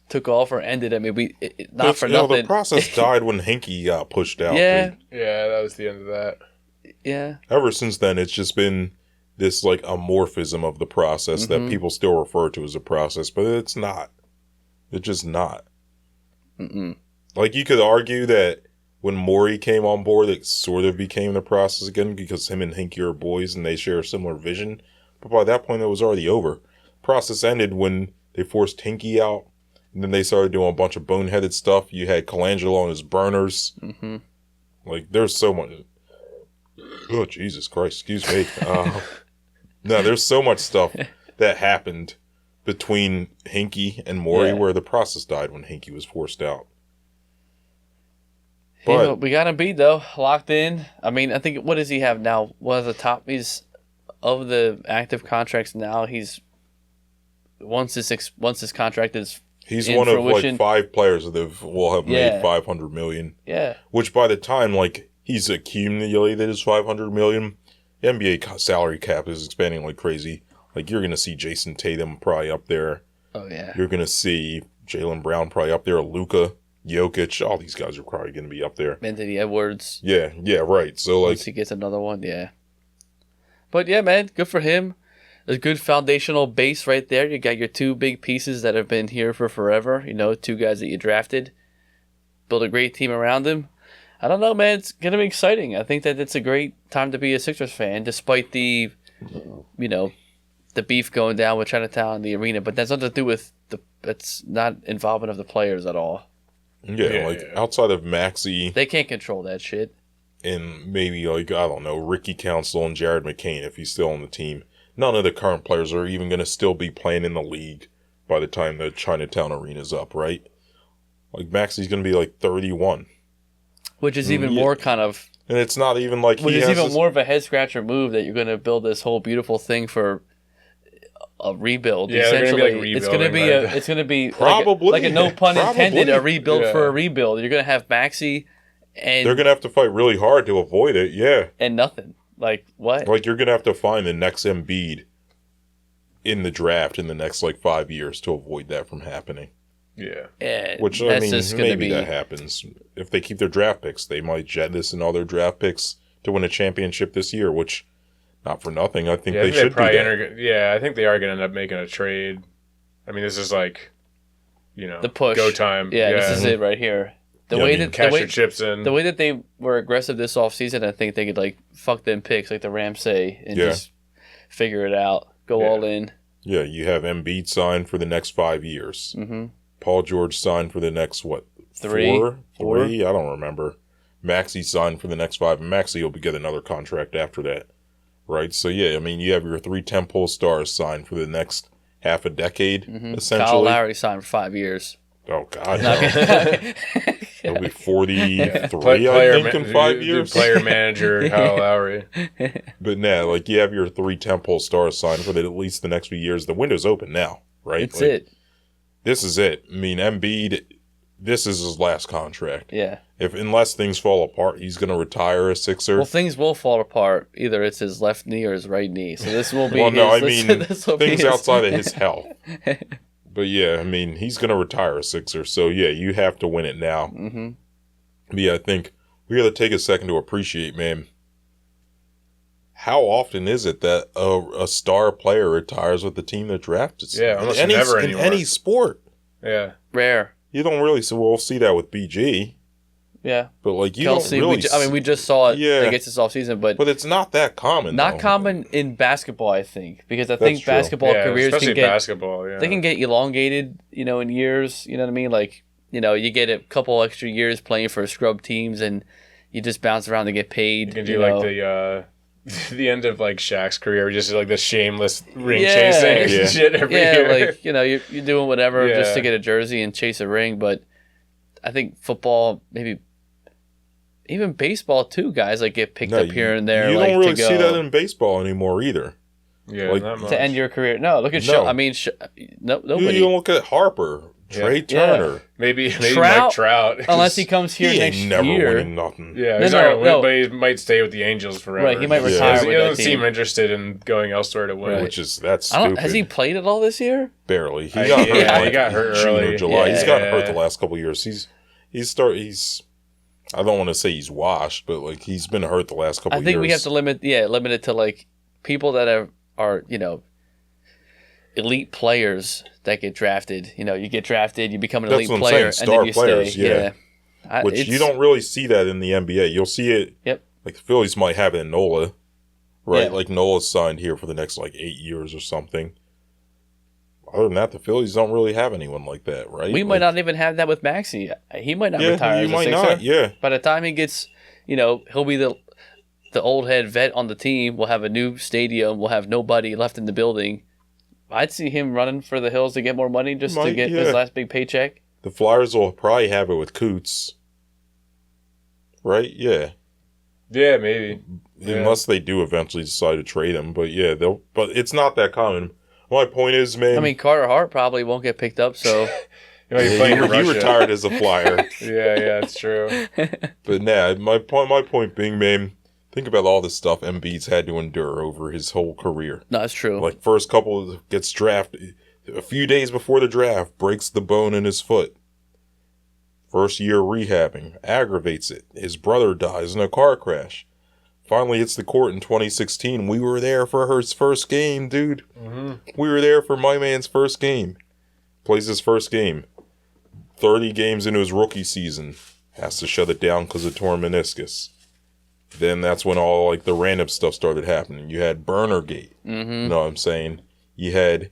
took off or ended. I mean, The process died when Hinkie got pushed out. Yeah. Dude. Yeah, that was the end of that. Yeah. Ever since then, it's just been this like amorphism of the process that people still refer to as a process, but it's not. It's just not. Mm-mm. Like, you could argue that when Morey came on board, it sort of became the process again because him and Hinkie are boys and they share a similar vision. But by that point, it was already over. Process ended when they forced Hinkie out, and then they started doing a bunch of boneheaded stuff. You had Colangelo on his burners. Mm-hmm. Like, there's so much. Oh, Jesus Christ, excuse me. No, there's so much stuff that happened between Hinkie and Morey where the process died when Hinkie was forced out. But we got Embiid, though, locked in. I mean, I think, what does he have now? One of the top, he's, of the active contracts now, he's, once his contract is he's in one fruition, of, like, 5 players that will have made $500 million. Yeah. Which by the time, like, he's accumulated his $500 million, the NBA salary cap is expanding like crazy. Like, you're going to see Jason Tatum probably up there. Oh, yeah. You're going to see Jaylen Brown probably up there, Luka, Jokic, all these guys are probably going to be up there. Anthony Edwards. Yeah, right. So, like, once he gets another one, yeah. But, yeah, man, good for him. A good foundational base right there. You got your 2 big pieces that have been here for forever. 2 guys that you drafted. Build a great team around him. I don't know, man. It's going to be exciting. I think that it's a great time to be a Sixers fan, despite the, the beef going down with Chinatown and the arena. But that's nothing to do with it's not involvement of the players at all. Yeah, outside of Maxey. They can't control that shit. And maybe, like, I don't know, Ricky Council and Jared McCain, if he's still on the team. None of the current players are even going to still be playing in the league by the time the Chinatown arena's up, right? Like, Maxey's going to be, like, 31. Which is even more kind of... And it's not even like which is even more of a head-scratcher move that you're going to build this whole beautiful thing for a rebuild. Yeah, essentially, it's going to be probably like a no pun intended, a rebuild for a rebuild. You're going to have Maxey and... They're going to have to fight really hard to avoid it, yeah. And nothing. Like, what? Like, you're going to have to find the next Embiid in the draft in the next, like, 5 years to avoid that from happening. Yeah. Which, I mean, maybe that happens. If they keep their draft picks, they might jettison all their draft picks to win a championship this year, which, not for nothing, I think they should do that. I think they are going to end up making a trade. I mean, this is like, the push. Go time. Yeah, this is it right here. Cash your chips in. The way that they were aggressive this offseason, I think they could, like, fuck them picks, like the Rams say, and just figure it out. Go all in. Yeah, you have Embiid signed for the next 5 years. Mm-hmm. Paul George signed for the next, what, 3? 3? I don't remember. Maxey signed for the next 5, and Maxey will get another contract after that, right? So, yeah, I mean, you have your 3 tentpole stars signed for the next half a decade, essentially. Kyle Lowry signed for 5 years. Oh, God, no. He'll be 43, I think, in 5 years. Player manager, Kyle Lowry. But, nah, like, you have your 3 tentpole stars signed for at least the next few years. The window's open now, right? It's it. This is it. I mean, Embiid, this is his last contract. Yeah. Unless things fall apart, he's going to retire a Sixer. Well, things will fall apart. Either it's his left knee or his right knee. So this will be things outside of his health. But, yeah, I mean, he's going to retire a Sixer. So, yeah, you have to win it now. Mm-hmm. But, yeah, I think we got to take a second to appreciate, man, how often is it that a star player retires with the team that drafted? Yeah, almost never anymore. In any sport. Yeah. Rare. You don't really see. We'll see that with BG. Yeah. But, like, you Kelsey, don't really... we just saw it against this offseason, but... But it's not that common, Not common in basketball, I think. Because I think basketball careers especially can get... basketball, They can get elongated, in years, you know what I mean? Like, you get a couple extra years playing for scrub teams, and you just bounce around to get paid. You can do, like, the end of, like, Shaq's career, just, like, the shameless ring chasing shit every year. Like, you're doing whatever just to get a jersey and chase a ring, but I think football, maybe even baseball too, guys like get picked No, up here and there. You like, don't really to go, see that in baseball anymore either. Yeah, Like, not much. to end your career. No, look at No. nobody. You don't look at Harper, Trey Turner. Maybe Trout, Mike Trout. Unless he comes here He next ain't never year. winning nothing. Yeah, he's not going to win, but he might stay with the Angels forever. Right, he might Yeah. retire He with that doesn't team. seem interested in going elsewhere to win. Which is, that's stupid. Has he played at all this year? Barely. He Yeah, got hurt he in, like, got hurt June early. or July. He's gotten Yeah. hurt the last couple of years. He's I don't want to say he's washed, but like he's been hurt the last couple I of years. think we have to limit it to like people that are elite players that get drafted. You get drafted, you become an That's elite what I'm player, saying, and then star you players, stay. yeah. Which you don't really see that in the NBA. You'll see it. Yep. Like the Phillies might have it in Nola, right? Yeah. Like Nola's signed here for the next like 8 years or something. Other than that, the Phillies don't really have anyone like that, right? We might not even have that with Maxey. He might not retire. You as a might Sixer. not. Yeah. By the time he gets, he'll be the old head vet on the team. We'll have a new stadium. We'll have nobody left in the building. I'd see him running for the hills to get more money just to get his last big paycheck. The Flyers will probably have it with Coots, right? Yeah. Yeah, maybe. Unless they do eventually decide to trade him, but yeah, they'll. But it's not that common. My point is, man. I mean, Carter Hart probably won't get picked up, so He might be playing in he Russia. retired as a Flyer. Yeah, that's true. But nah, my point being, man, think about all the stuff Embiid's had to endure over his whole career. no, it's true. Like first couple gets drafted, a few days before the draft, breaks the bone in his foot. First year rehabbing, aggravates it. His brother dies in a car crash. Finally hits the court in 2016. We were there for his first game, dude. Mm-hmm. We were there for my man's first game. Plays his first game. 30 games into his rookie season. Has to shut it down because of torn meniscus. Then that's when all like the random stuff started happening. You had Burnergate. Mm-hmm. You know what I'm saying? You had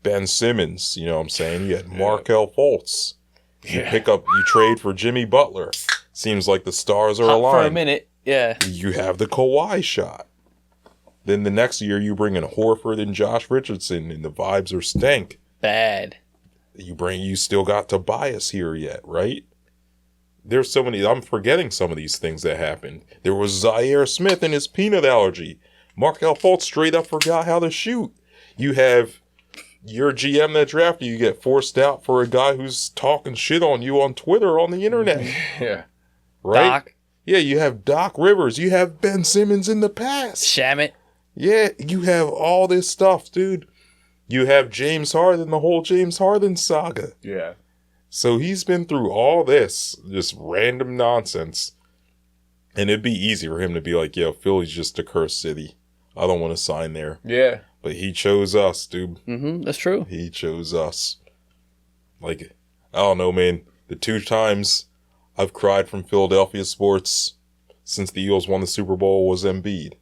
Ben Simmons. You know what I'm saying? You had Markelle Fultz. You trade for Jimmy Butler. Seems like the stars are Hot aligned. for a minute, yeah. You have the Kawhi shot. Then the next year you bring in Horford and Josh Richardson, and the vibes are stank. Bad. You still got Tobias here yet, right? There's so many. I'm forgetting some of these things that happened. There was Zaire Smith and his peanut allergy. Markelle Fultz straight up forgot how to shoot. You have your GM that drafted you get forced out for a guy who's talking shit on you on Twitter on the internet. Yeah. Right? Doc. Yeah, you have Doc Rivers. You have Ben Simmons in the past. Shamit. Yeah, you have all this stuff, dude. You have James Harden, the whole James Harden saga. Yeah. So he's been through all this, just random nonsense. And it'd be easy for him to be like, yo, Philly's just a cursed city. I don't want to sign there. Yeah. But he chose us, dude. Mm-hmm, that's true. He chose us. Like, I don't know, man. The 2 times I've cried from Philadelphia sports since the Eagles won the Super Bowl was Embiid.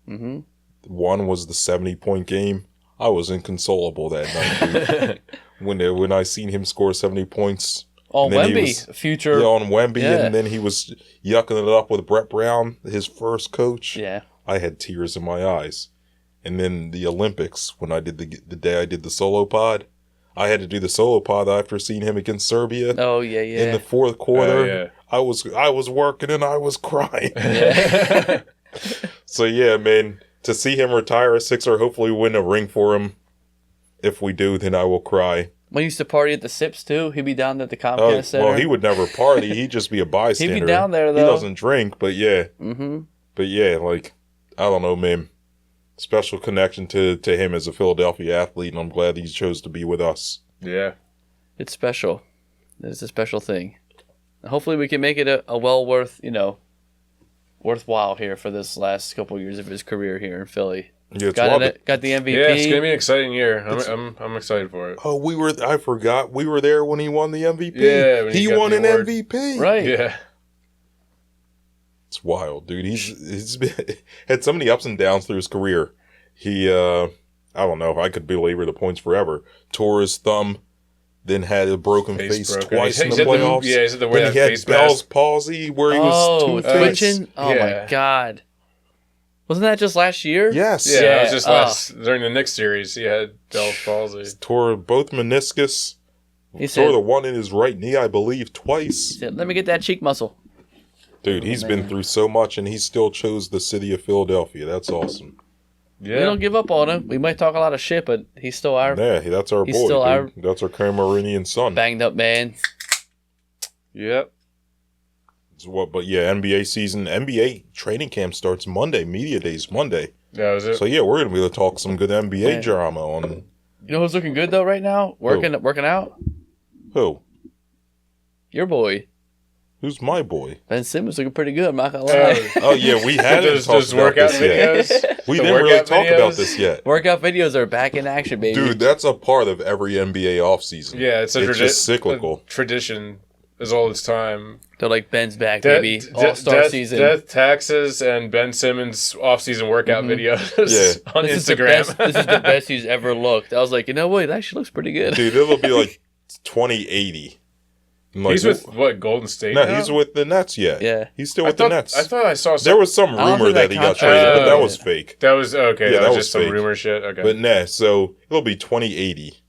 Mm-hmm. One was the 70-point game. I was inconsolable that night, dude. when I seen him score 70 points. On And then he Wemby, was- future. Yeah, on Wemby, Yeah. and then he was yucking it up with Brett Brown, his first coach. Yeah. I had tears in my eyes. And then the Olympics, when I did the day I did the solo pod, I had to do the solo pod after seeing him against Serbia Oh, yeah, yeah. in the fourth quarter. Oh, yeah. I was working and I was crying. yeah. So yeah, man, to see him retire a Sixer, hopefully win a ring for him. If we do, then I will cry. When he used to party at the Sips, too, he'd be down at the Comcast Oh, Center. well, he would never party. He'd just be a bystander. He'd be down there, He though. doesn't drink, but yeah. Mm-hmm. But yeah, like, I don't know, man. Special connection to him as a Philadelphia athlete, and I'm glad he chose to be with us. Yeah. It's special. It's a special thing. Hopefully we can make it a worthwhile here for this last couple years of his career here in Philly. Yeah, it's Got wild. the MVP. Yeah, it's gonna be an exciting year. I'm excited for it. Oh, I forgot. We were there when he won the MVP. Yeah, when he he got won the an award. MVP. Right. Yeah. It's wild, dude. He's been, had so many ups and downs through his career. He, I don't know if I could belabor the points forever. Tore his thumb, then had a broken face broken. twice in He's the had playoffs. he's had the way Then that he face had Bell's mask. palsy where he was Oh, two-faced. twitching? Oh, Yeah. my God. Wasn't that just last year? Yes. Yeah, Yeah, it was just during the Knicks series. He had Bell's palsy. Tore both meniscus. He Tore said, the one in his right knee, I believe, twice. let me get that cheek muscle. Dude, he's been through so much, and he still chose the city of Philadelphia. That's awesome. Yeah. We don't give up on him. We might talk a lot of shit, but he's still our... Yeah, that's our boy, dude. That's our Cameroonian son. Banged up man. Yep. But yeah, NBA training camp starts Monday. Media Day's Monday. Yeah, was it? So yeah, we're going to be able to talk some good NBA drama on... You know who's looking good, though, right now? Working out? Who? Your boy. Who's my boy? Ben Simmons looking pretty good, I'm not going to lie. Oh, yeah, we hadn't talked about this yet. We didn't really talk about this yet. Workout videos are back in action, baby. Dude, that's a part of every NBA offseason. Yeah, it's just cyclical. Tradition is all its time. They're like, Ben's back, baby. All-star season. Death, taxes, and Ben Simmons off-season workout videos on Instagram. This is the best he's ever looked. I was like, you know what? It actually looks pretty good. Dude, it'll be like 2080. Like, he's with, what, Golden State No, now? He's with the Nets yet. Yeah. He's still with the Nets. I thought I saw There was some rumor that he got traded, but that was fake. That was, okay, yeah, that was just fake. some rumor shit. Okay. But nah, so it'll be 2080.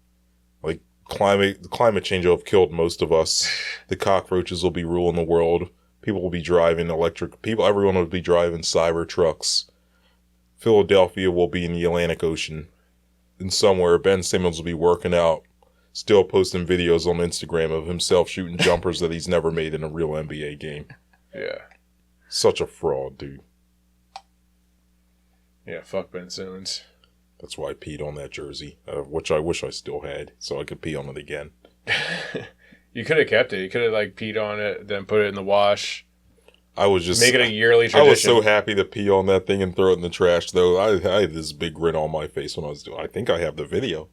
Like, the climate change will have killed most of us. The cockroaches will be ruling the world. People will be driving everyone will be driving cyber trucks. Philadelphia will be in the Atlantic Ocean. And somewhere, Ben Simmons will be working out. Still posting videos on Instagram of himself shooting jumpers that he's never made in a real NBA game. Yeah. Such a fraud, dude. Yeah, fuck Ben Simmons. That's why I peed on that jersey, which I wish I still had, so I could pee on it again. You could have kept it. You could have, like, peed on it, then put it in the wash. I was just... Make it a yearly tradition. I was so happy to pee on that thing and throw it in the trash, though. I had this big grin on my face when I was doing it. I think I have the video.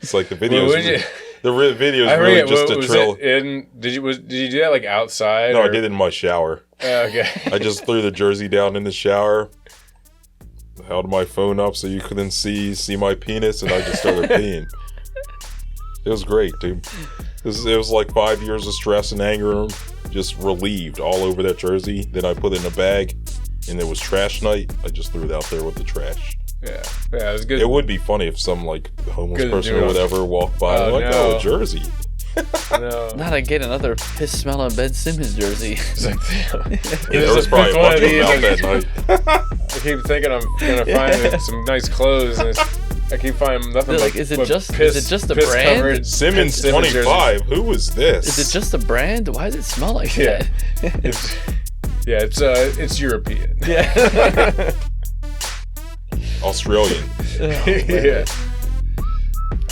It's like the videos. Videos really just a trill. Did you do that like outside? No, I did it in my shower. Okay. I just threw the jersey down in the shower, held my phone up so you couldn't see my penis, and I just started peeing. It was great, dude. It was like 5 years of stress and anger just relieved all over that jersey. Then I put it in a bag, and it was trash night. I just threw it out there with the trash. Yeah, it was good. It would be funny if some like homeless person or whatever walked by and a jersey. No. Not again, another piss smelling Ben Simmons jersey. It's like, there was probably a bunch of them out that night. I keep thinking I'm gonna find some nice clothes, and I keep finding nothing. Like, is it just a brand? Simmons 25. Who was this? Is it just a brand? Why does it smell like that? It's European. Yeah. Australian. Yeah.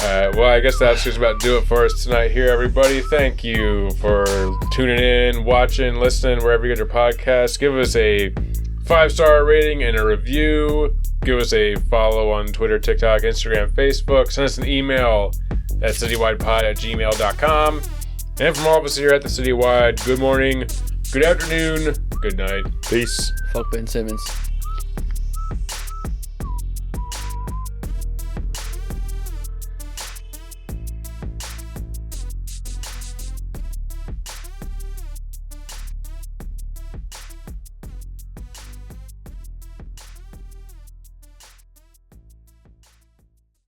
Alright, well, I guess that's just about do it for us tonight here, everybody. Thank you for tuning in, watching, listening, wherever you get your podcasts. Give us a 5-star rating and a review. Give us a follow on Twitter, TikTok, Instagram, Facebook. Send us an email at citywidepod@gmail.com. And from all of us here at the Citywide, good morning, good afternoon, good night. Peace. Fuck Ben Simmons.